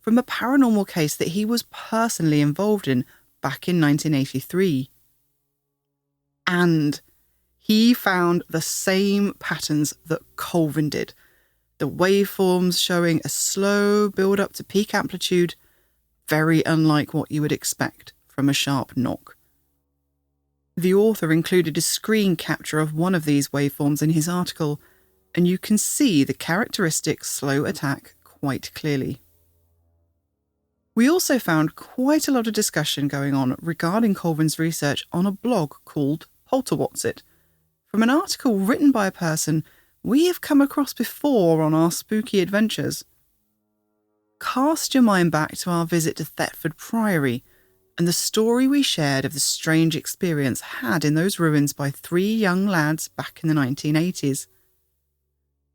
from a paranormal case that he was personally involved in back in 1983. And he found the same patterns that Colvin did, the waveforms showing a slow build-up to peak amplitude, very unlike what you would expect from a sharp knock. The author included a screen capture of one of these waveforms in his article, and you can see the characteristic slow attack quite clearly. We also found quite a lot of discussion going on regarding Colvin's research on a blog called Poltergeist, from an article written by a person we have come across before on our spooky adventures. Cast your mind back to our visit to Thetford Priory and the story we shared of the strange experience had in those ruins by 3 young lads back in the 1980s.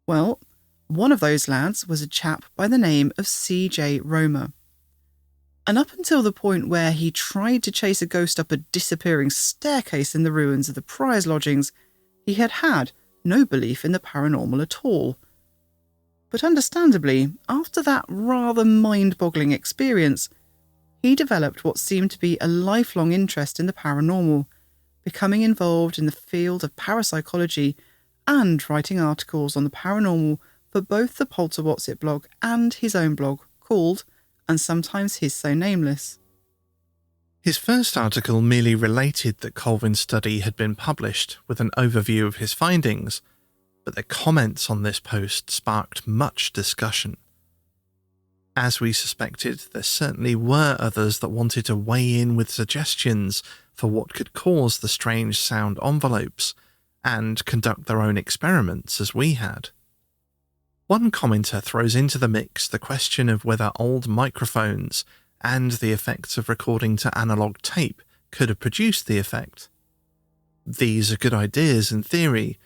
Well, one of those lads was a chap by the name of C.J. Romer. And up until the point where he tried to chase a ghost up a disappearing staircase in the ruins of the Prior's lodgings, he had no belief in the paranormal at all. But understandably, after that rather mind-boggling experience, he developed what seemed to be a lifelong interest in the paranormal, becoming involved in the field of parapsychology and writing articles on the paranormal for both the Poltergeist blog and his own blog called, and sometimes his so nameless. His first article merely related that Colvin's study had been published with an overview of his findings, but the comments on this post sparked much discussion. As we suspected, there certainly were others that wanted to weigh in with suggestions for what could cause the strange sound envelopes and conduct their own experiments as we had. One commenter throws into the mix the question of whether old microphones and the effects of recording to analog tape could have produced the effect. These are good ideas in theory,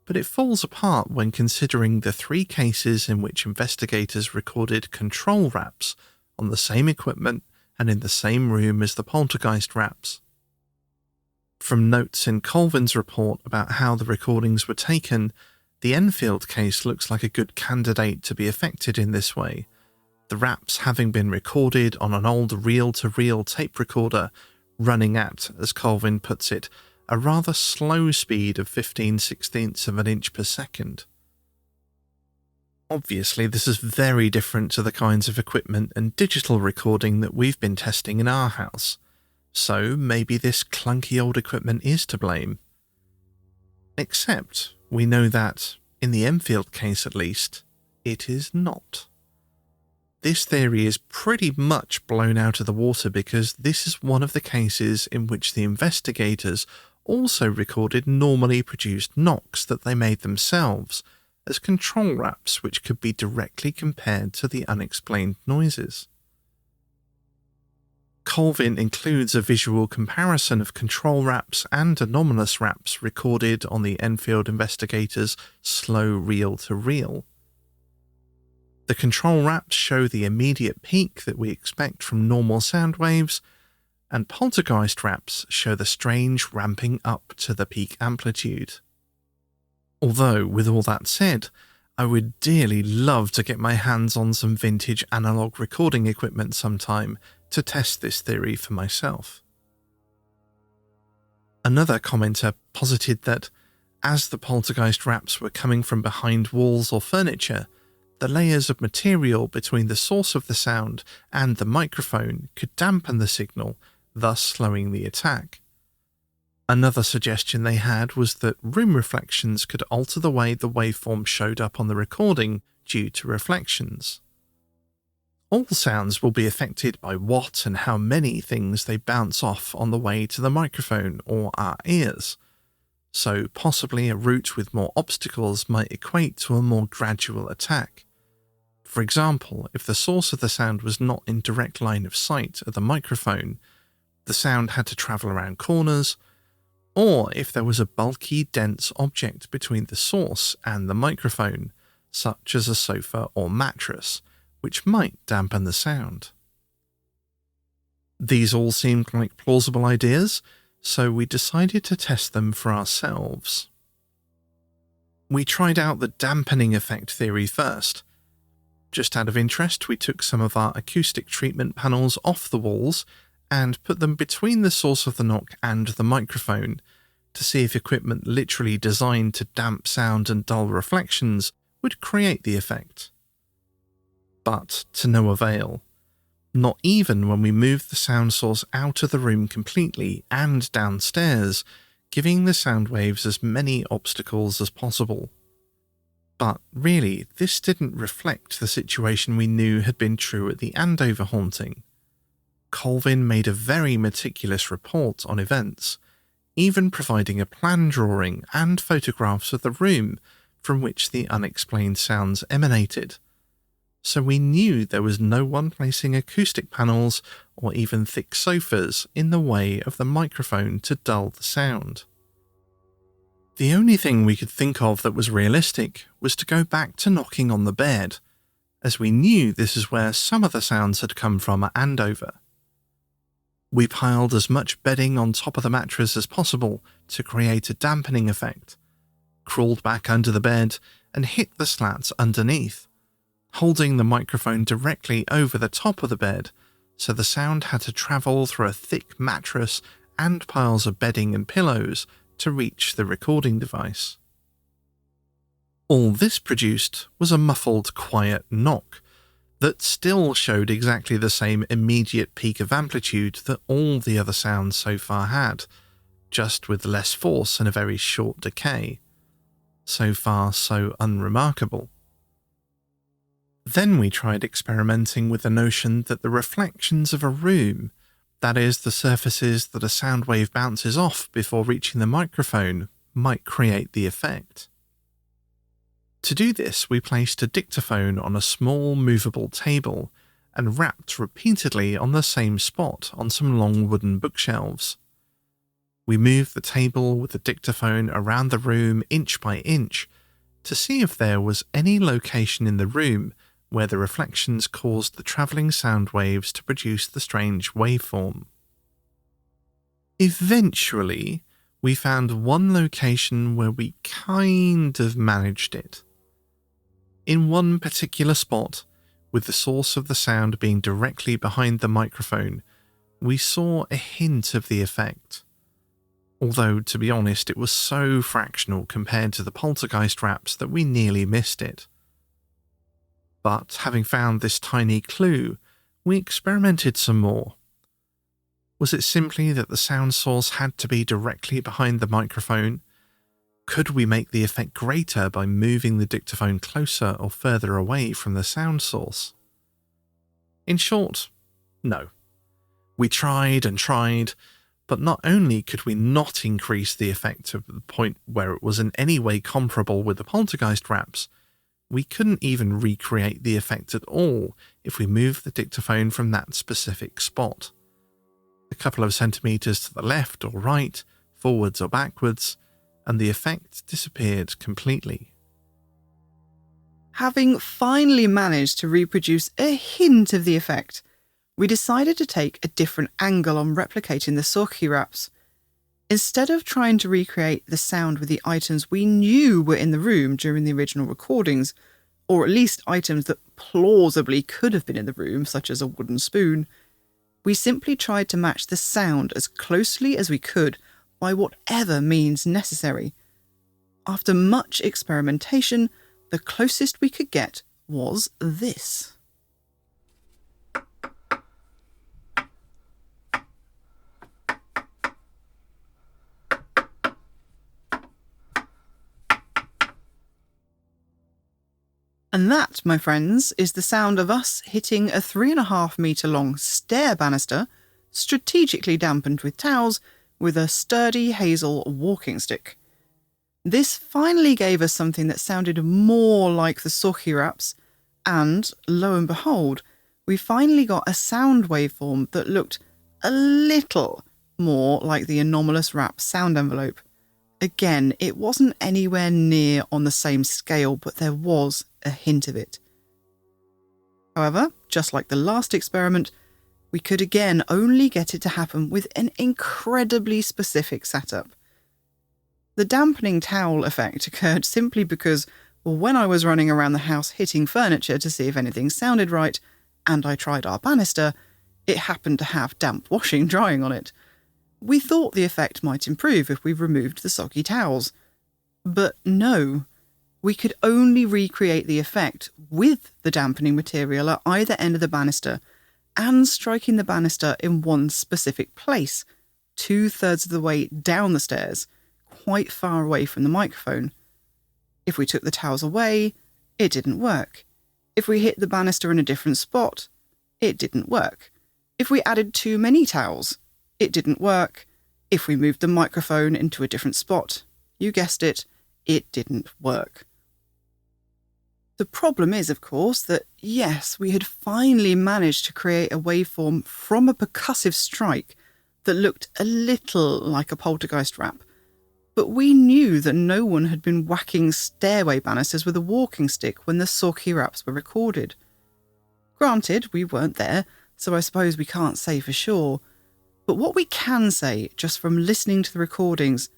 but it falls apart when considering the 3 cases in which investigators recorded control raps on the same equipment and in the same room as the poltergeist raps. From notes in Colvin's report about how the recordings were taken, the Enfield case looks like a good candidate to be affected in this way, the raps having been recorded on an old reel-to-reel tape recorder running at, as Colvin puts it, a rather slow speed of 15/16 of an inch per second. Obviously, this is very different to the kinds of equipment and digital recording that we've been testing in our house, so maybe this clunky old equipment is to blame. Except, we know that, in the Enfield case at least, it is not. This theory is pretty much blown out of the water because this is one of the cases in which the investigators also recorded normally produced knocks that they made themselves as control raps which could be directly compared to the unexplained noises. Colvin includes a visual comparison of control raps and anomalous raps recorded on the Enfield investigators' slow reel-to-reel. The control raps show the immediate peak that we expect from normal sound waves, and poltergeist raps show the strange ramping up to the peak amplitude. Although, with all that said, I would dearly love to get my hands on some vintage analog recording equipment sometime to test this theory for myself. Another commenter posited that, as the poltergeist raps were coming from behind walls or furniture, the layers of material between the source of the sound and the microphone could dampen the signal, thus slowing the attack. Another suggestion they had was that room reflections could alter the way the waveform showed up on the recording due to reflections. All sounds will be affected by what and how many things they bounce off on the way to the microphone or our ears, so possibly a route with more obstacles might equate to a more gradual attack. For example, if the source of the sound was not in direct line of sight of the microphone, the sound had to travel around corners, or if there was a bulky, dense object between the source and the microphone, such as a sofa or mattress, which might dampen the sound. These all seemed like plausible ideas, so we decided to test them for ourselves. We tried out the dampening effect theory first. Just out of interest, we took some of our acoustic treatment panels off the walls and put them between the source of the knock and the microphone to see if equipment literally designed to damp sound and dull reflections would create the effect. But to no avail. Not even when we moved the sound source out of the room completely and downstairs, giving the sound waves as many obstacles as possible. But really, this didn't reflect the situation we knew had been true at the Andover haunting. Colvin made a very meticulous report on events, even providing a plan drawing and photographs of the room from which the unexplained sounds emanated. So we knew there was no one placing acoustic panels or even thick sofas in the way of the microphone to dull the sound. The only thing we could think of that was realistic was to go back to knocking on the bed, as we knew this is where some of the sounds had come from at Andover. We piled as much bedding on top of the mattress as possible to create a dampening effect, crawled back under the bed and hit the slats underneath, holding the microphone directly over the top of the bed so the sound had to travel through a thick mattress and piles of bedding and pillows to reach the recording device. All this produced was a muffled, quiet knock that still showed exactly the same immediate peak of amplitude that all the other sounds so far had, just with less force and a very short decay. So far, so unremarkable. Then we tried experimenting with the notion that the reflections of a room, that is, the surfaces that a sound wave bounces off before reaching the microphone, might create the effect. To do this, we placed a dictaphone on a small movable table and rapped repeatedly on the same spot on some long wooden bookshelves. We moved the table with the dictaphone around the room inch by inch to see if there was any location in the room where the reflections caused the travelling sound waves to produce the strange waveform. Eventually, we found one location where we kind of managed it. In one particular spot, with the source of the sound being directly behind the microphone, we saw a hint of the effect. Although, to be honest, it was so fractional compared to the poltergeist raps that we nearly missed it. But having found this tiny clue, we experimented some more. Was it simply that the sound source had to be directly behind the microphone? Could we make the effect greater by moving the dictaphone closer or further away from the sound source? In short, no. We tried and tried, but not only could we not increase the effect to the point where it was in any way comparable with the poltergeist raps, we couldn't even recreate the effect at all if we moved the dictaphone from that specific spot. A couple of centimetres to the left or right, forwards or backwards, and the effect disappeared completely. Having finally managed to reproduce a hint of the effect, we decided to take a different angle on replicating the Sorky raps. Instead of trying to recreate the sound with the items we knew were in the room during the original recordings, or at least items that plausibly could have been in the room, such as a wooden spoon, we simply tried to match the sound as closely as we could by whatever means necessary. After much experimentation, the closest we could get was this. And that, my friends, is the sound of us hitting a 3.5 metre long stair banister, strategically dampened with towels, with a sturdy hazel walking stick. This finally gave us something that sounded more like the Sorky raps, and, lo and behold, we finally got a sound waveform that looked a little more like the anomalous rap sound envelope. Again, it wasn't anywhere near on the same scale, but there was a hint of it. However, just like the last experiment, we could again only get it to happen with an incredibly specific setup. The dampening towel effect occurred simply because, well, when I was running around the house hitting furniture to see if anything sounded right, and I tried our banister, it happened to have damp washing drying on it. We thought the effect might improve if we removed the soggy towels. But no, we could only recreate the effect with the dampening material at either end of the banister and striking the banister in one specific place, 2/3 of the way down the stairs, quite far away from the microphone. If we took the towels away, it didn't work. If we hit the banister in a different spot, it didn't work. If we added too many towels, it didn't work. If we moved the microphone into a different spot, you guessed it didn't work. The problem is, of course, that yes, we had finally managed to create a waveform from a percussive strike that looked a little like a poltergeist rap, but we knew that no one had been whacking stairway banisters with a walking stick when the Sorky raps were recorded. Granted, we weren't there, so I suppose we can't say for sure, but what we can say, just from listening to the recordings,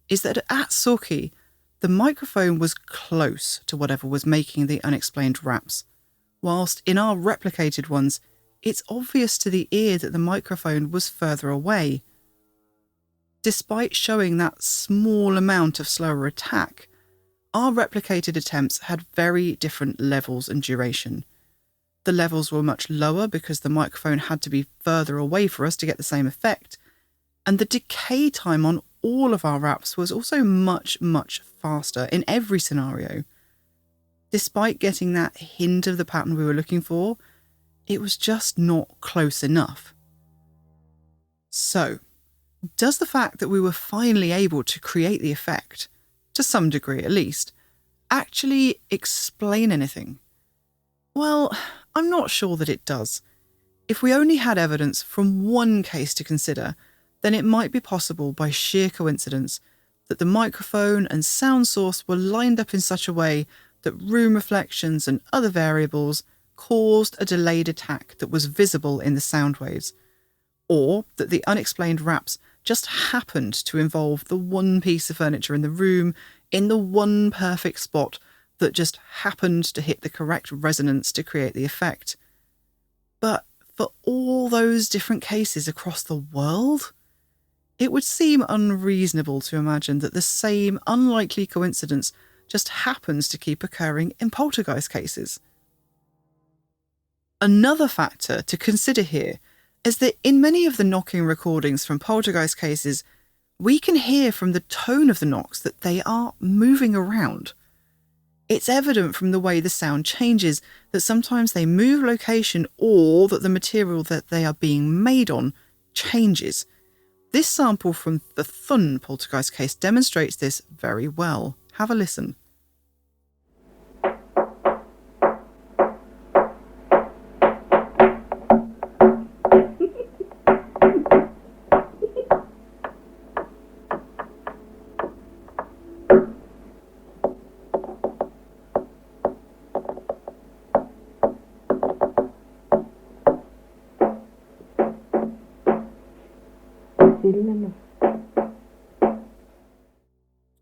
is that at Sorky, the microphone was close to whatever was making the unexplained raps, whilst in our replicated ones, it's obvious to the ear that the microphone was further away. Despite showing that small amount of slower attack, our replicated attempts had very different levels and duration. The levels were much lower because the microphone had to be further away for us to get the same effect, and the decay time on all of our raps was also much, much faster in every scenario. Despite getting that hint of the pattern we were looking for, it was just not close enough. So, does the fact that we were finally able to create the effect, to some degree at least, actually explain anything? Well, I'm not sure that it does. If we only had evidence from one case to consider, then it might be possible by sheer coincidence that the microphone and sound source were lined up in such a way that room reflections and other variables caused a delayed attack that was visible in the sound waves, or that the unexplained raps just happened to involve the one piece of furniture in the room in the one perfect spot that just happened to hit the correct resonance to create the effect. But for all those different cases across the world, it would seem unreasonable to imagine that the same unlikely coincidence just happens to keep occurring in poltergeist cases. Another factor to consider here is that in many of the knocking recordings from poltergeist cases, we can hear from the tone of the knocks that they are moving around. It's evident from the way the sound changes that sometimes they move location or that the material that they are being made on changes. This sample from the Thun poltergeist case demonstrates this very well. Have a listen.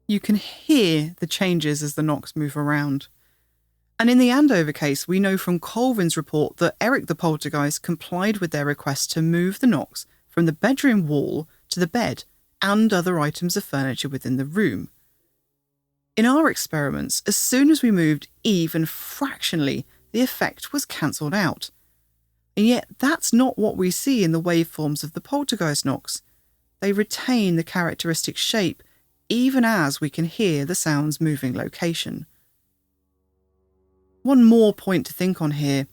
You can hear the changes as the knocks move around. And in the Andover case, we know from Colvin's report that Eric the poltergeist complied with their request to move the knocks from the bedroom wall to the bed and other items of furniture within the room. In our experiments, as soon as we moved even fractionally, the effect was cancelled out. And yet that's not what we see in the waveforms of the poltergeist knocks. They retain the characteristic shape even as we can hear the sound's moving location. One more point to think on here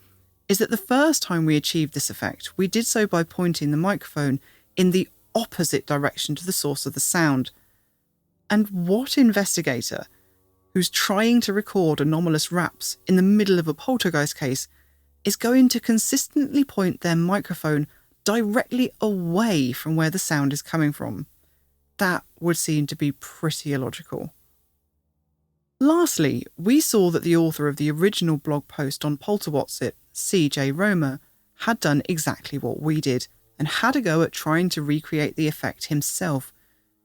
is that the first time we achieved this effect, we did so by pointing the microphone in the opposite direction to the source of the sound. And what investigator, who's trying to record anomalous raps in the middle of a poltergeist case, is going to consistently point their microphone directly away from where the sound is coming from? That would seem to be pretty illogical. Lastly, we saw that the author of the original blog post on Polterwhatsit, C.J. Romer, had done exactly what we did and had a go at trying to recreate the effect himself,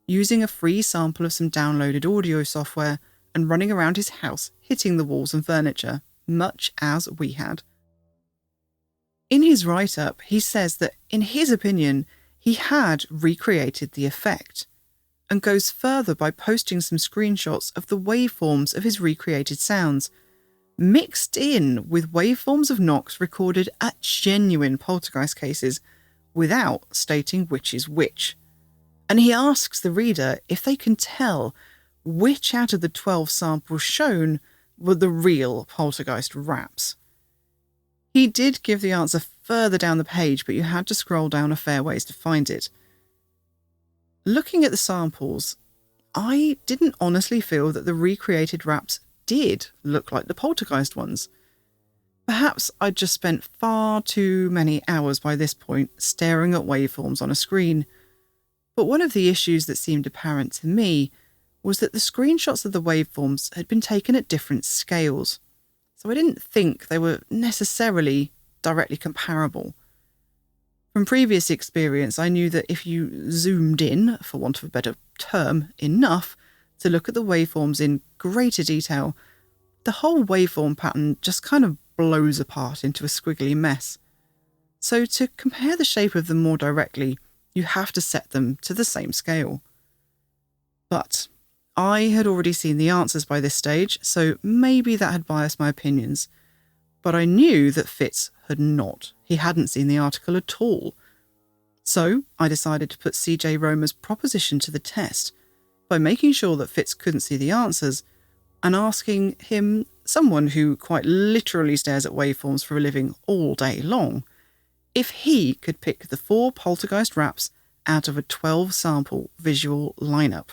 using a free sample of some downloaded audio software and running around his house hitting the walls and furniture, much as we had. In his write-up, he says that, in his opinion, he had recreated the effect, and goes further by posting some screenshots of the waveforms of his recreated sounds, mixed in with waveforms of knocks recorded at genuine poltergeist cases, without stating which is which. And he asks the reader if they can tell which out of the 12 samples shown were the real poltergeist raps. He did give the answer further down the page, but you had to scroll down a fair ways to find it. Looking at the samples, I didn't honestly feel that the recreated raps did look like the poltergeist ones. Perhaps I'd just spent far too many hours by this point staring at waveforms on a screen. But one of the issues that seemed apparent to me was that the screenshots of the waveforms had been taken at different scales, so I didn't think they were necessarily directly comparable. From previous experience, I knew that if you zoomed in, for want of a better term, enough to look at the waveforms in greater detail, the whole waveform pattern just kind of blows apart into a squiggly mess. So to compare the shape of them more directly, you have to set them to the same scale. But I had already seen the answers by this stage, so maybe that had biased my opinions. But I knew that Fitz had not. He hadn't seen the article at all. So I decided to put CJ Romer's proposition to the test by making sure that Fitz couldn't see the answers and asking him, someone who quite literally stares at waveforms for a living all day long, if he could pick the 4 poltergeist raps out of a 12-sample visual lineup.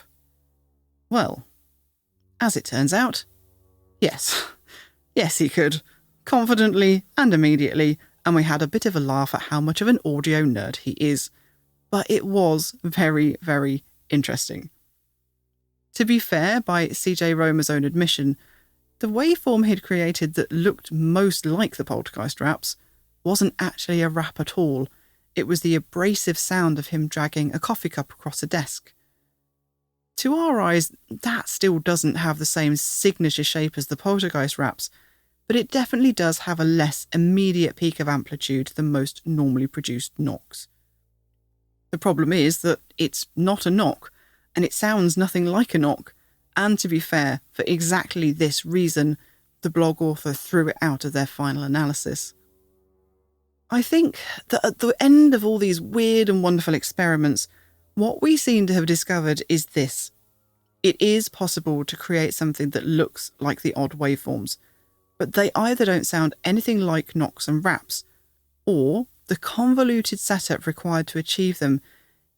Well, as it turns out, yes. Yes, he could. Confidently and immediately, and we had a bit of a laugh at how much of an audio nerd he is. But it was very, very interesting. To be fair, by CJ Romer's own admission, the waveform he'd created that looked most like the poltergeist raps wasn't actually a rap at all. It was the abrasive sound of him dragging a coffee cup across a desk. To our eyes, that still doesn't have the same signature shape as the poltergeist raps, but it definitely does have a less immediate peak of amplitude than most normally produced knocks. The problem is that it's not a knock, and it sounds nothing like a knock, and to be fair, for exactly this reason, the blog author threw it out of their final analysis. I think that at the end of all these weird and wonderful experiments, what we seem to have discovered is this. It is possible to create something that looks like the odd waveforms, but they either don't sound anything like knocks and raps, or the convoluted setup required to achieve them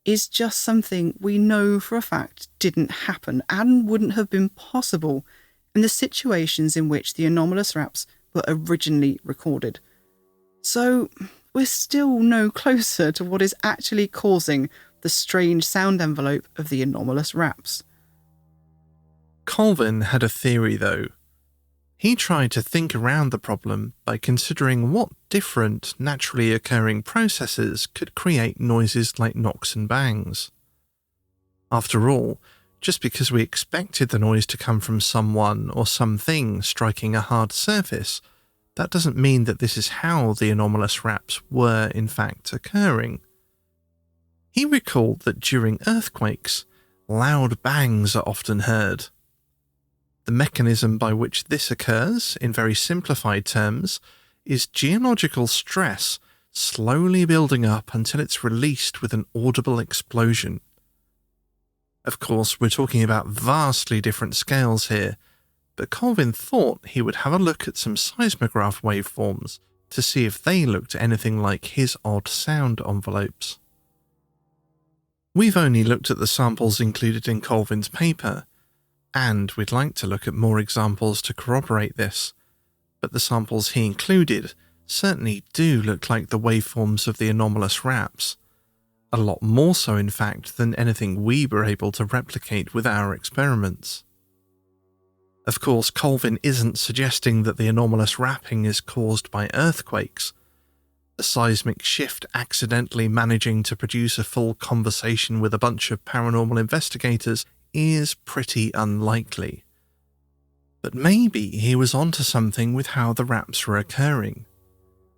is just something we know for a fact didn't happen and wouldn't have been possible in the situations in which the anomalous raps were originally recorded. So we're still no closer to what is actually causing the strange sound envelope of the anomalous raps. Colvin had a theory, though. He tried to think around the problem by considering what different, naturally occurring processes could create noises like knocks and bangs. After all, just because we expected the noise to come from someone or something striking a hard surface, that doesn't mean that this is how the anomalous raps were in fact occurring. He recalled that during earthquakes, loud bangs are often heard. The mechanism by which this occurs, in very simplified terms, is geological stress slowly building up until it's released with an audible explosion. Of course, we're talking about vastly different scales here, but Colvin thought he would have a look at some seismograph waveforms to see if they looked anything like his odd sound envelopes. We've only looked at the samples included in Colvin's paper, and we'd like to look at more examples to corroborate this, but the samples he included certainly do look like the waveforms of the anomalous raps, a lot more so in fact than anything we were able to replicate with our experiments. Of course, Colvin isn't suggesting that the anomalous rapping is caused by earthquakes. A seismic shift accidentally managing to produce a full conversation with a bunch of paranormal investigators is pretty unlikely. But maybe he was onto something with how the raps were occurring.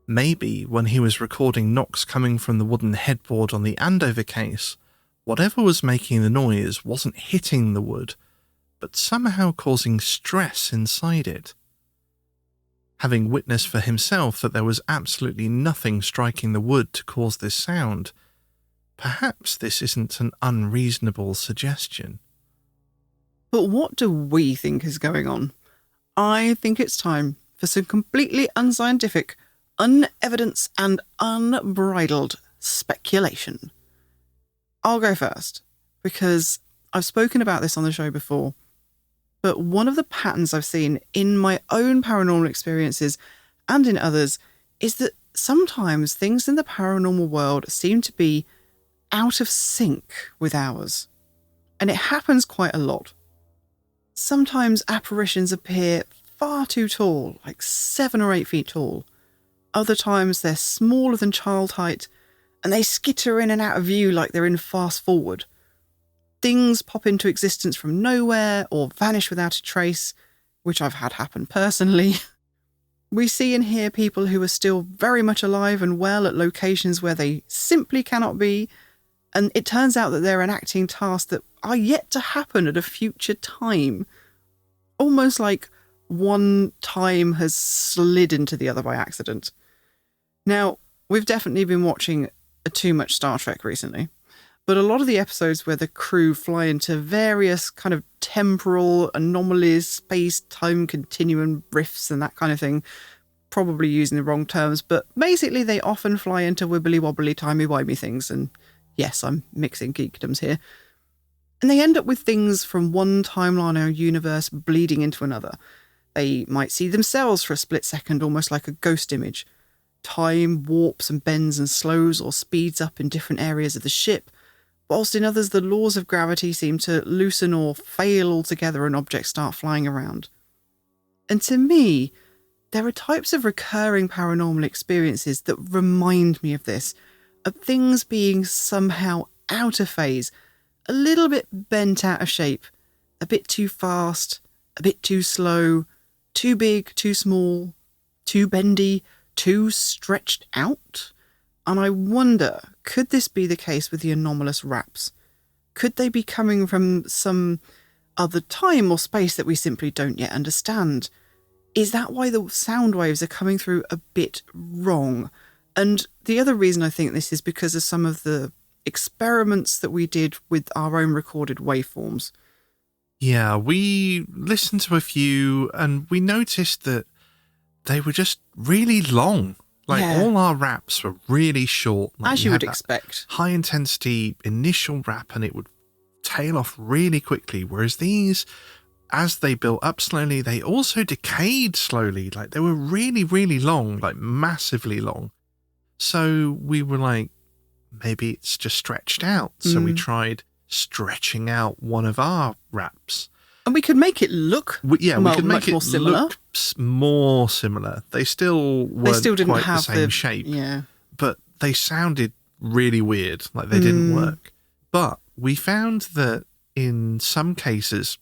Maybe when he was recording knocks coming from the wooden headboard on the Andover case, whatever was making the noise wasn't hitting the wood, but somehow causing stress inside it. Having witnessed for himself that there was absolutely nothing striking the wood to cause this sound, perhaps this isn't an unreasonable suggestion. But what do we think is going on? I think it's time for some completely unscientific, unevidence and unbridled speculation. I'll go first, because I've spoken about this on the show before, but one of the patterns I've seen in my own paranormal experiences and in others is that sometimes things in the paranormal world seem to be out of sync with ours. And it happens quite a lot. Sometimes apparitions appear far too tall, like 7 or 8 feet tall. Other times they're smaller than child height, and they skitter in and out of view like they're in fast forward. Things pop into existence from nowhere or vanish without a trace, which I've had happen personally. We see and hear people who are still very much alive and well at locations where they simply cannot be, and it turns out that they're enacting tasks that are yet to happen at a future time. Almost like one time has slid into the other by accident. Now, we've definitely been watching too much Star Trek recently, but a lot of the episodes where the crew fly into various kind of temporal anomalies, space-time continuum rifts and that kind of thing, probably using the wrong terms, but basically they often fly into wibbly-wobbly, timey-wimey things, and yes, I'm mixing geekdoms here. And they end up with things from one timeline or universe bleeding into another. They might see themselves for a split second, almost like a ghost image. Time warps and bends and slows or speeds up in different areas of the ship, whilst in others the laws of gravity seem to loosen or fail altogether and objects start flying around. And to me, there are types of recurring paranormal experiences that remind me of this, of things being somehow out of phase, a little bit bent out of shape, a bit too fast, a bit too slow, too big, too small, too bendy, too stretched out. And I wonder, could this be the case with the anomalous raps? Could they be coming from some other time or space that we simply don't yet understand? Is that why the sound waves are coming through a bit wrong? And the other reason I think this is because of some of the experiments that we did with our own recorded waveforms. Yeah, we listened to a few and we noticed that they were just really long. Like, all our raps were really short. Like, as you would expect. High intensity initial rap, and it would tail off really quickly. Whereas these, as they built up slowly, they also decayed slowly. Like, they were really, really long, like massively long. So we were like, maybe it's just stretched out. So we tried stretching out one of our raps. And we could make it look we could make much it more similar. Look more similar. They still didn't quite have the same shape. Yeah. But they sounded really weird, like they didn't work. But we found that in some cases,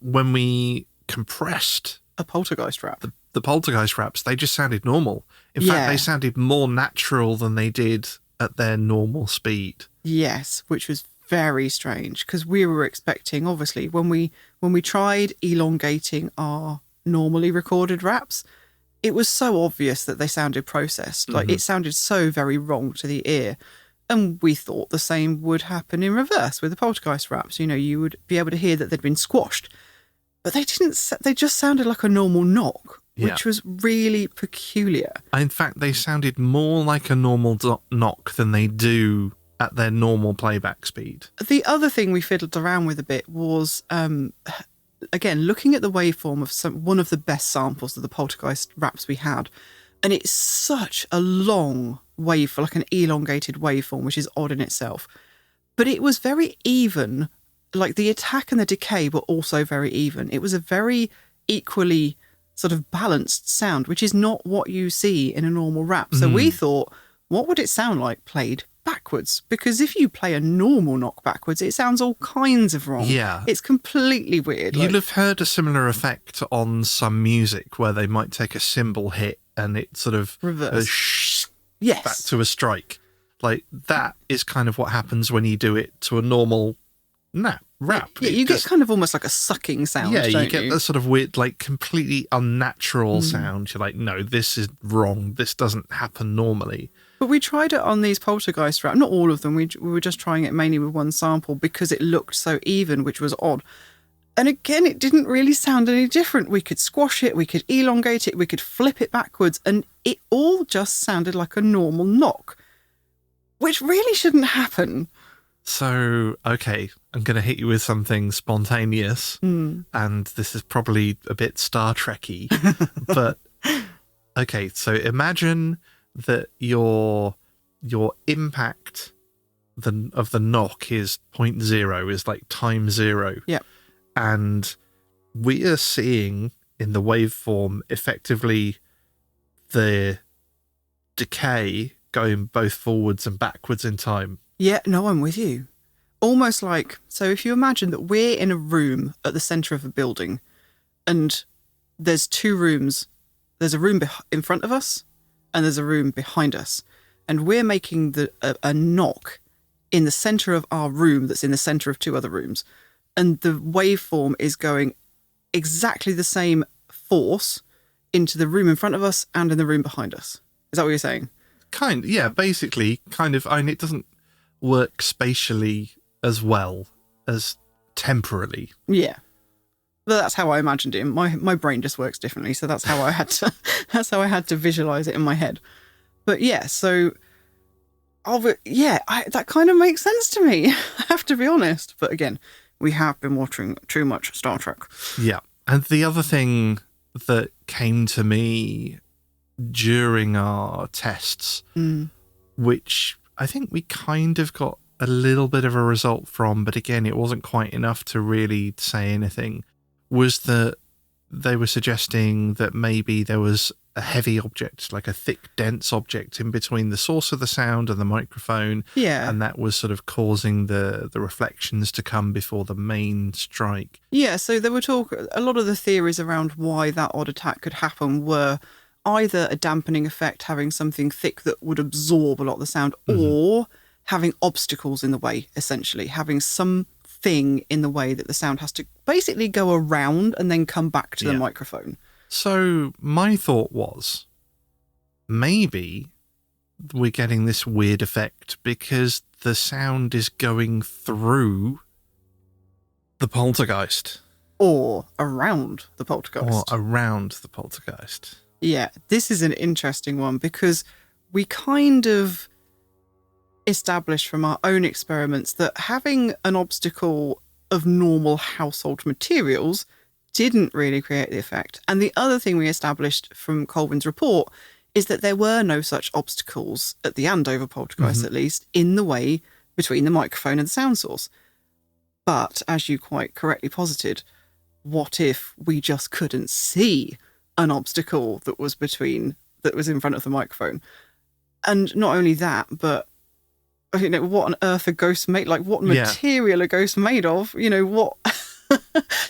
when we compressed a poltergeist rap, the poltergeist raps, they just sounded normal. In fact, they sounded more natural than they did at their normal speed. Yes, which was very strange, because we were expecting, obviously, when we tried elongating our normally recorded raps, it was so obvious that they sounded processed. Like, it sounded so very wrong to the ear. And we thought the same would happen in reverse with the poltergeist raps. You know, you would be able to hear that they'd been squashed. But they didn't. They just sounded like a normal knock, which was really peculiar. In fact, they sounded more like a normal knock than they do at their normal playback speed. The other thing we fiddled around with a bit was, again, looking at the waveform of one of the best samples of the poltergeist raps we had. And it's such a long wave, for like an elongated waveform, which is odd in itself. But it was very even. Like, the attack and the decay were also very even. It was a very equally sort of balanced sound, which is not what you see in a normal rap. So we thought, what would it sound like played backwards? Because if you play a normal knock backwards, it sounds all kinds of wrong. Yeah. It's completely weird. You'll have heard a similar effect on some music where they might take a cymbal hit and it sort of reverse. Back to a strike. Like, that is kind of what happens when you do it to a normal rap. Yeah, you get kind of almost like a sucking sound. Yeah, don't you get that sort of weird, like, completely unnatural sound. You're like, no, this is wrong. This doesn't happen normally. But we tried it on these poltergeist rap. Not all of them. We were just trying it mainly with one sample because it looked so even, which was odd. And again, it didn't really sound any different. We could squash it, we could elongate it, we could flip it backwards, and it all just sounded like a normal knock, which really shouldn't happen. So, okay, I'm going to hit you with something spontaneous, and this is probably a bit Star Trek-y, but okay, so imagine that your impact of the knock is 0.0, is like time zero. Yeah. And we are seeing in the waveform effectively the decay going both forwards and backwards in time. Yeah, no, I'm with you. Almost like, so if you imagine that we're in a room at the centre of a building and there's two rooms, there's a room in front of us and there's a room behind us, and we're making a knock in the centre of our room that's in the centre of two other rooms, and the waveform is going exactly the same force into the room in front of us and in the room behind us. Is that what you're saying? Yeah, basically, kind of. I mean, it doesn't work spatially as well as temporally. Yeah. But that's how I imagined it. My brain just works differently, so that's how I had to visualize it in my head. But yeah, so that kind of makes sense to me. I have to be honest. But again, we have been watching too much Star Trek. Yeah. And the other thing that came to me during our tests, which I think we kind of got a little bit of a result from, but again, it wasn't quite enough to really say anything, was that they were suggesting that maybe there was a heavy object, like a thick, dense object in between the source of the sound and the microphone. Yeah. And that was sort of causing the reflections to come before the main strike. Yeah, so there were a lot of the theories around why that odd attack could happen were either a dampening effect, having something thick that would absorb a lot of the sound, or having obstacles in the way, essentially, having something in the way that the sound has to basically go around and then come back to the microphone. So my thought was, maybe we're getting this weird effect because the sound is going through the poltergeist. Or around the poltergeist. Or around the poltergeist. Yeah, this is an interesting one because we kind of established from our own experiments that having an obstacle of normal household materials didn't really create the effect. And the other thing we established from Colvin's report is that there were no such obstacles at the Andover poltergeist, at least, in the way between the microphone and the sound source. But, as you quite correctly posited, what if we just couldn't see an obstacle that was in front of the microphone? And not only that, but what on earth are ghosts made? Like, what material are ghosts made of? What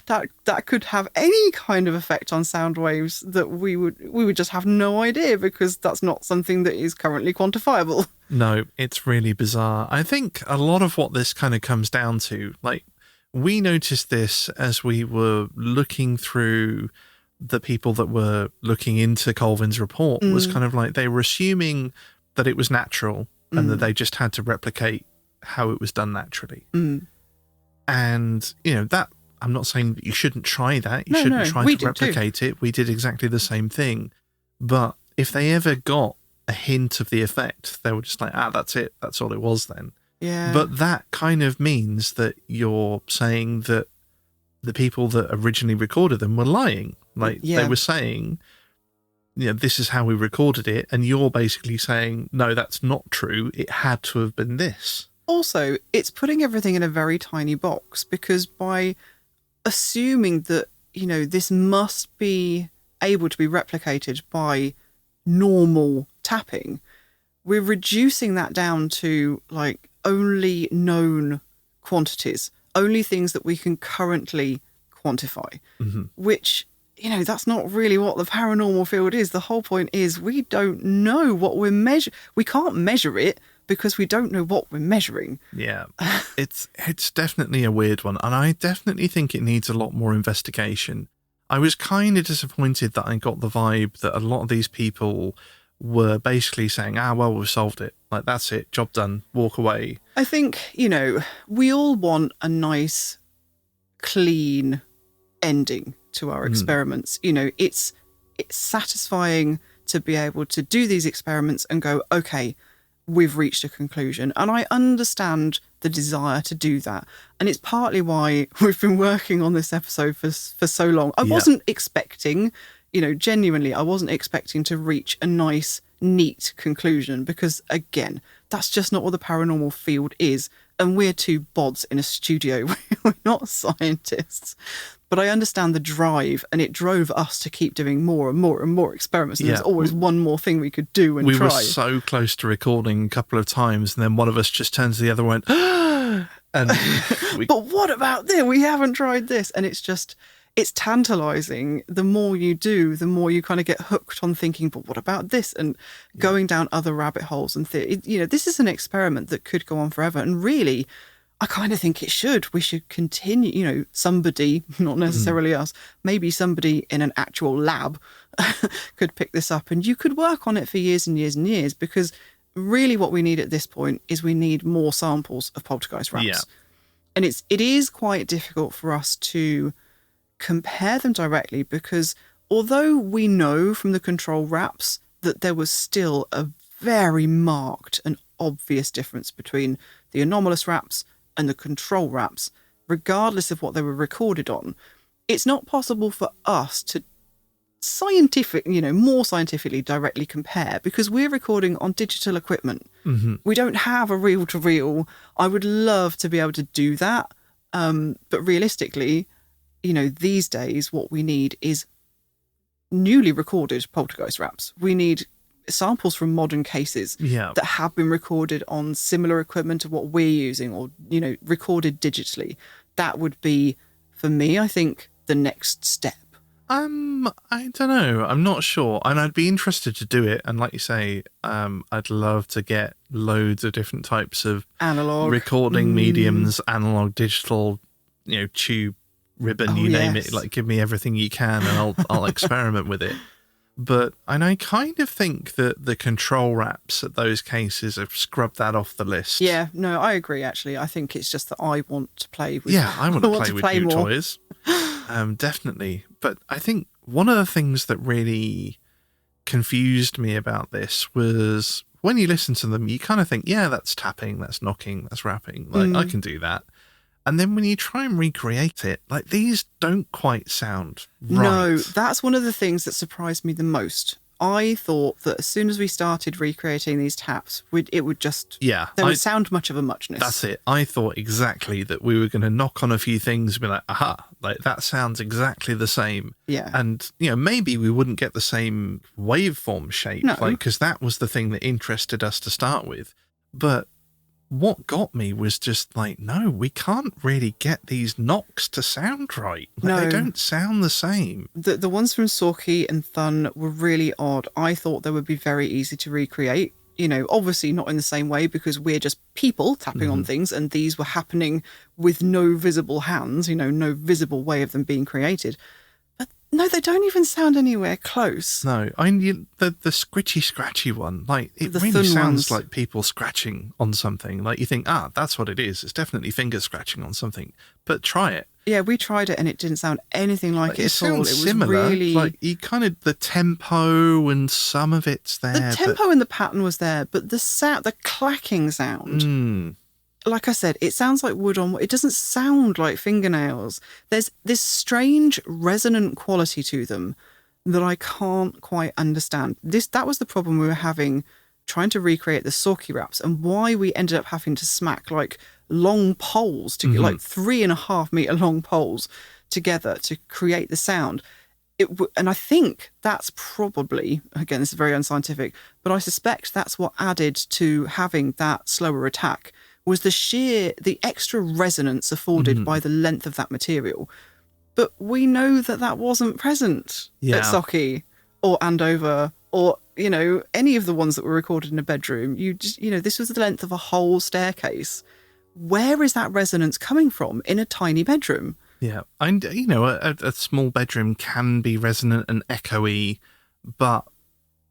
that could have any kind of effect on sound waves that we would just have no idea, because that's not something that is currently quantifiable. No, it's really bizarre. I think a lot of what this kind of comes down to, like, we noticed this as we were looking through the people that were looking into Colvin's report, was kind of like they were assuming that it was natural and that they just had to replicate how it was done naturally. And, that, I'm not saying that you shouldn't try that. You shouldn't try to replicate it. We did exactly the same thing. But if they ever got a hint of the effect, they were just like, that's it. That's all it was then. Yeah. But that kind of means that you're saying that the people that originally recorded them were lying. Like, they were saying, this is how we recorded it. And you're basically saying, no, that's not true. It had to have been this. Also, it's putting everything in a very tiny box, because by assuming that, this must be able to be replicated by normal tapping, we're reducing that down to, like, only known quantities, only things that we can currently quantify, which, that's not really what the paranormal field is. The whole point is we don't know what we're measuring. We can't measure it because we don't know what we're measuring. Yeah, it's definitely a weird one, and I definitely think it needs a lot more investigation. I was kind of disappointed that I got the vibe that a lot of these people were basically saying, well, we've solved it. Like, that's it, job done, walk away. I think, we all want a nice, clean ending to our experiments. You know, it's satisfying to be able to do these experiments and go, okay, we've reached a conclusion. And I understand the desire to do that. And it's partly why we've been working on this episode for so long. I wasn't expecting, you know, genuinely, I wasn't expecting to reach a nice, neat conclusion because, again, that's just not what the paranormal field is. And we're two bods in a studio. We're not scientists. But I understand the drive, and it drove us to keep doing more and more and more experiments. And there's always one more thing we could do and try. We were so close to recording a couple of times, and then one of us just turns to the other and went, and but what about this? We haven't tried this. And it's tantalizing. The more you do, the more you kind of get hooked on thinking, but what about this? And going down other rabbit holes. And, you know, this is an experiment that could go on forever. And really, I kind of think it should. We should continue, you know, somebody, not necessarily us, maybe somebody in an actual lab could pick this up and you could work on it for years and years and years, because really what we need at this point is we need more samples of poltergeist raps. Yeah. And it is quite difficult for us to compare them directly, because although we know from the control raps that there was still a very marked and obvious difference between the anomalous raps and the control raps, regardless of what they were recorded on, it's not possible for us to more scientifically directly compare, because we're recording on digital equipment. We don't have a reel-to-reel. I would love to be able to do that. But realistically, you know, these days what we need is newly recorded poltergeist raps. We need samples from modern cases that have been recorded on similar equipment to what we're using, or, you know, recorded digitally. That would be, for me, I think, the next step. I don't know. I'm not sure. And I'd be interested to do it. And like you say, I'd love to get loads of different types of analog recording mediums, analog, digital, you know, tube, ribbon, name it. Like, give me everything you can and I'll experiment with it. But, and I kind of think that the control raps at those cases have scrubbed that off the list. Yeah, no, I agree, actually. I think it's just that I want to play with I want to play with new toys. Definitely. But I think one of the things that really confused me about this was when you listen to them, you kind of think, yeah, that's tapping, that's knocking, that's rapping. Like, I can do that. And then when you try and recreate it, like, these don't quite sound right. No, that's one of the things that surprised me the most. I thought that as soon as we started recreating these taps, it would just... Yeah. There would sound much of a muchness. That's it. I thought exactly that we were going to knock on a few things and be like, aha, like, that sounds exactly the same. Yeah. And, you know, maybe we wouldn't get the same waveform shape, like, because that was the thing that interested us to start with. But what got me was just like, no, we can't really get these knocks to sound right. Like, no. They don't sound the same. The ones from Sorky and Thun were really odd. I thought they would be very easy to recreate. You know, obviously not in the same way, because we're just people tapping on things, and these were happening with no visible hands, you know, no visible way of them being created. But no, they don't even sound anywhere close. No, I mean, the scritchy scratchy one, like, it The really thin sounds ones. like people scratching on something. Like, you think, that's what it is. It's definitely finger scratching on something. But try it. Yeah, we tried it and it didn't sound anything like it at all. It was similar. really... Like, you kind of, the tempo and some of it's there. The tempo and the pattern was there, but the sound, the clacking sound, like I said, it sounds like wood on wood. It doesn't sound like fingernails. There's this strange resonant quality to them that I can't quite understand. That was the problem we were having trying to recreate the Sorky raps, and why we ended up having to smack like long poles to like 3.5 meter long poles together to create the sound. And I think that's probably, again, this is very unscientific, but I suspect that's what added to having that slower attack, was the extra resonance afforded by the length of that material. But we know that wasn't present at Sorky or Andover or, you know, any of the ones that were recorded in a bedroom. This was the length of a whole staircase. Where is that resonance coming from in a tiny bedroom? Yeah, and, you know, a small bedroom can be resonant and echoey, but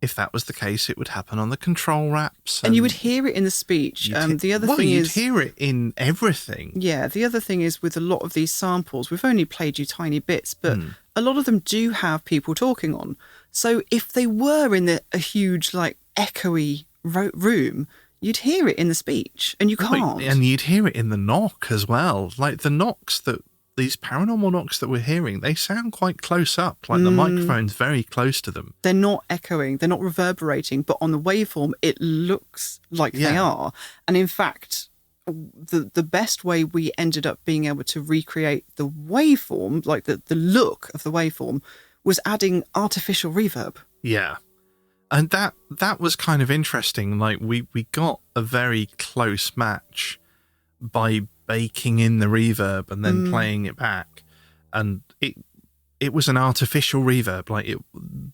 if that was the case, it would happen on the control wraps. And you would hear it in the speech. The other thing you'd is... hear it in everything. Yeah, the other thing is with a lot of these samples, we've only played you tiny bits, but a lot of them do have people talking on. So if they were in a huge, like, echoey room, you'd hear it in the speech, and you can't. And you'd hear it in the knock as well. Like, the knocks that... These paranormal knocks that we're hearing, they sound quite close up, like the microphone's very close to them. They're not echoing, they're not reverberating, but on the waveform, it looks like they are. And in fact, the best way we ended up being able to recreate the waveform, like the look of the waveform, was adding artificial reverb. Yeah. And that was kind of interesting. Like, we got a very close match by baking in the reverb and then playing it back, and it was an artificial reverb. Like, it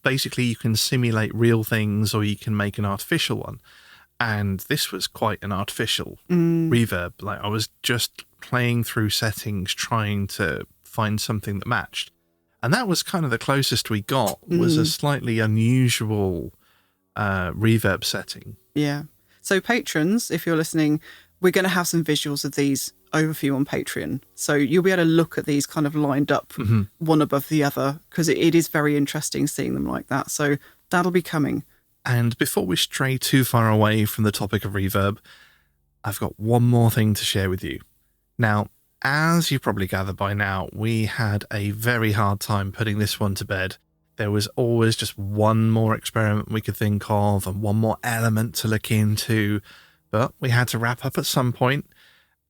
basically, you can simulate real things or you can make an artificial one, and this was quite an artificial reverb. Like, I was just playing through settings trying to find something that matched, and that was kind of the closest we got. Was a slightly unusual reverb setting. Yeah. So patrons, if you're listening, we're going to have some visuals of these over for you on Patreon. So you'll be able to look at these kind of lined up one above the other, because it is very interesting seeing them like that. So that'll be coming. And before we stray too far away from the topic of reverb, I've got one more thing to share with you. Now, as you probably gathered by now, we had a very hard time putting this one to bed. There was always just one more experiment we could think of and one more element to look into, but we had to wrap up at some point.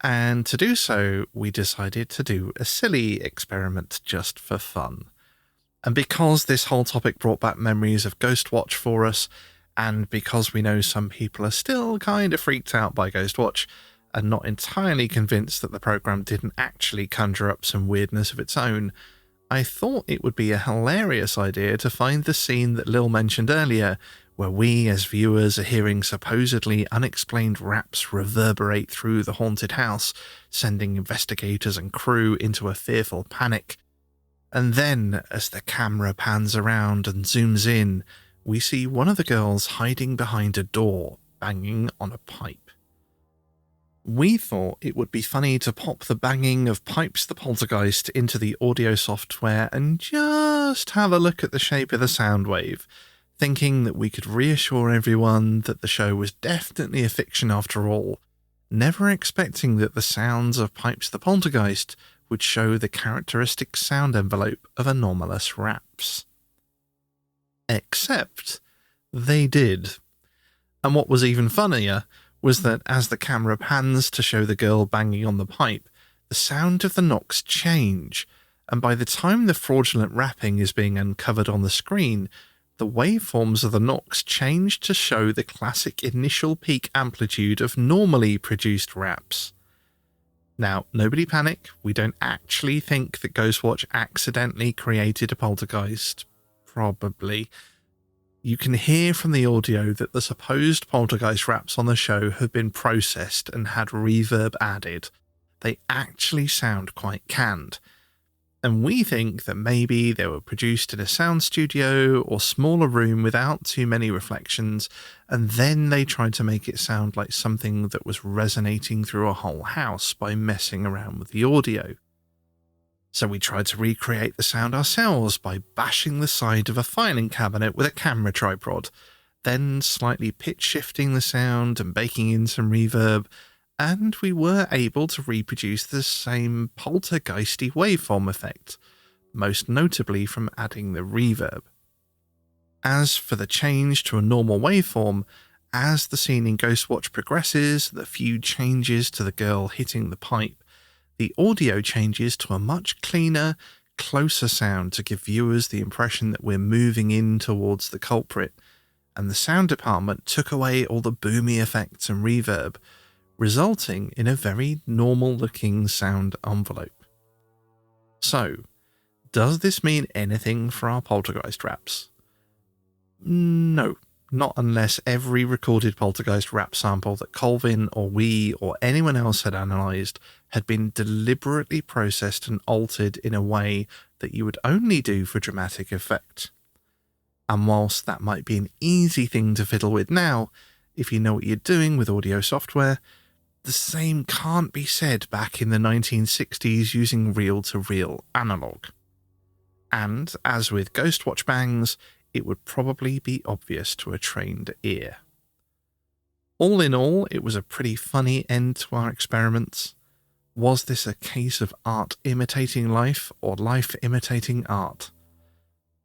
And to do so, we decided to do a silly experiment just for fun. And because this whole topic brought back memories of Ghostwatch for us, and because we know some people are still kind of freaked out by Ghostwatch and not entirely convinced that the program didn't actually conjure up some weirdness of its own, I thought it would be a hilarious idea to find the scene that Lil mentioned earlier, where we as viewers are hearing supposedly unexplained raps reverberate through the haunted house, sending investigators and crew into a fearful panic. And then, as the camera pans around and zooms in, we see one of the girls hiding behind a door, banging on a pipe. We thought it would be funny to pop the banging of Pipes the Poltergeist into the audio software and just have a look at the shape of the sound wave, thinking that we could reassure everyone that the show was definitely a fiction after all, never expecting that the sounds of Pipes the Poltergeist would show the characteristic sound envelope of anomalous raps. Except they did. And what was even funnier was that as the camera pans to show the girl banging on the pipe, the sound of the knocks change, and by the time the fraudulent rapping is being uncovered on the screen, the waveforms of the knocks change to show the classic initial peak amplitude of normally produced raps. Now, nobody panic, we don't actually think that Ghostwatch accidentally created a poltergeist. Probably. You can hear from the audio that the supposed poltergeist raps on the show have been processed and had reverb added. They actually sound quite canned. And we think that maybe they were produced in a sound studio or smaller room without too many reflections, and then they tried to make it sound like something that was resonating through a whole house by messing around with the audio. So we tried to recreate the sound ourselves by bashing the side of a filing cabinet with a camera tripod, then slightly pitch shifting the sound and baking in some reverb, and we were able to reproduce the same poltergeisty waveform effect, most notably from adding the reverb. As for the change to a normal waveform, as the scene in Ghostwatch progresses, the few changes to the girl hitting the pipe, the audio changes to a much cleaner, closer sound to give viewers the impression that we're moving in towards the culprit, and the sound department took away all the boomy effects and reverb, resulting in a very normal-looking sound envelope. So, does this mean anything for our poltergeist raps? No, not unless every recorded poltergeist rap sample that Colvin or we or anyone else had analysed had been deliberately processed and altered in a way that you would only do for dramatic effect. And whilst that might be an easy thing to fiddle with now, if you know what you're doing with audio software, the same can't be said back in the 1960s using reel-to-reel analog. And, as with Ghostwatch bangs, it would probably be obvious to a trained ear. All in all, it was a pretty funny end to our experiments. Was this a case of art imitating life or life imitating art?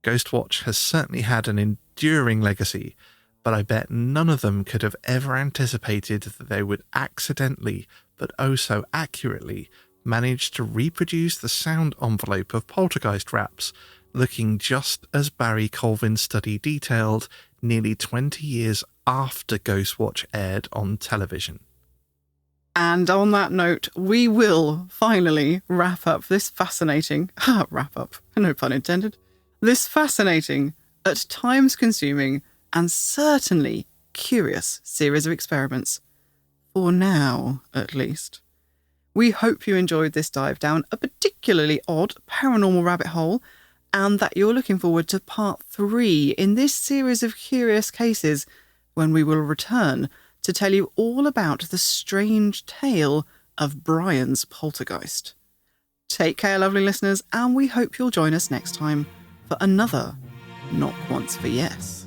Ghostwatch has certainly had an enduring legacy, but I bet none of them could have ever anticipated that they would accidentally, but oh so accurately, manage to reproduce the sound envelope of Poltergeist raps, looking just as Barrie Colvin's study detailed nearly 20 years after Ghostwatch aired on television. And on that note, we will finally wrap up this fascinating, no pun intended, this fascinating, at times consuming, and certainly curious series of experiments. For now, at least. We hope you enjoyed this dive down a particularly odd paranormal rabbit hole, and that you're looking forward to part 3 in this series of curious cases, when we will return to tell you all about the strange tale of Brian's poltergeist. Take care, lovely listeners, and we hope you'll join us next time for another Not Once for Yes.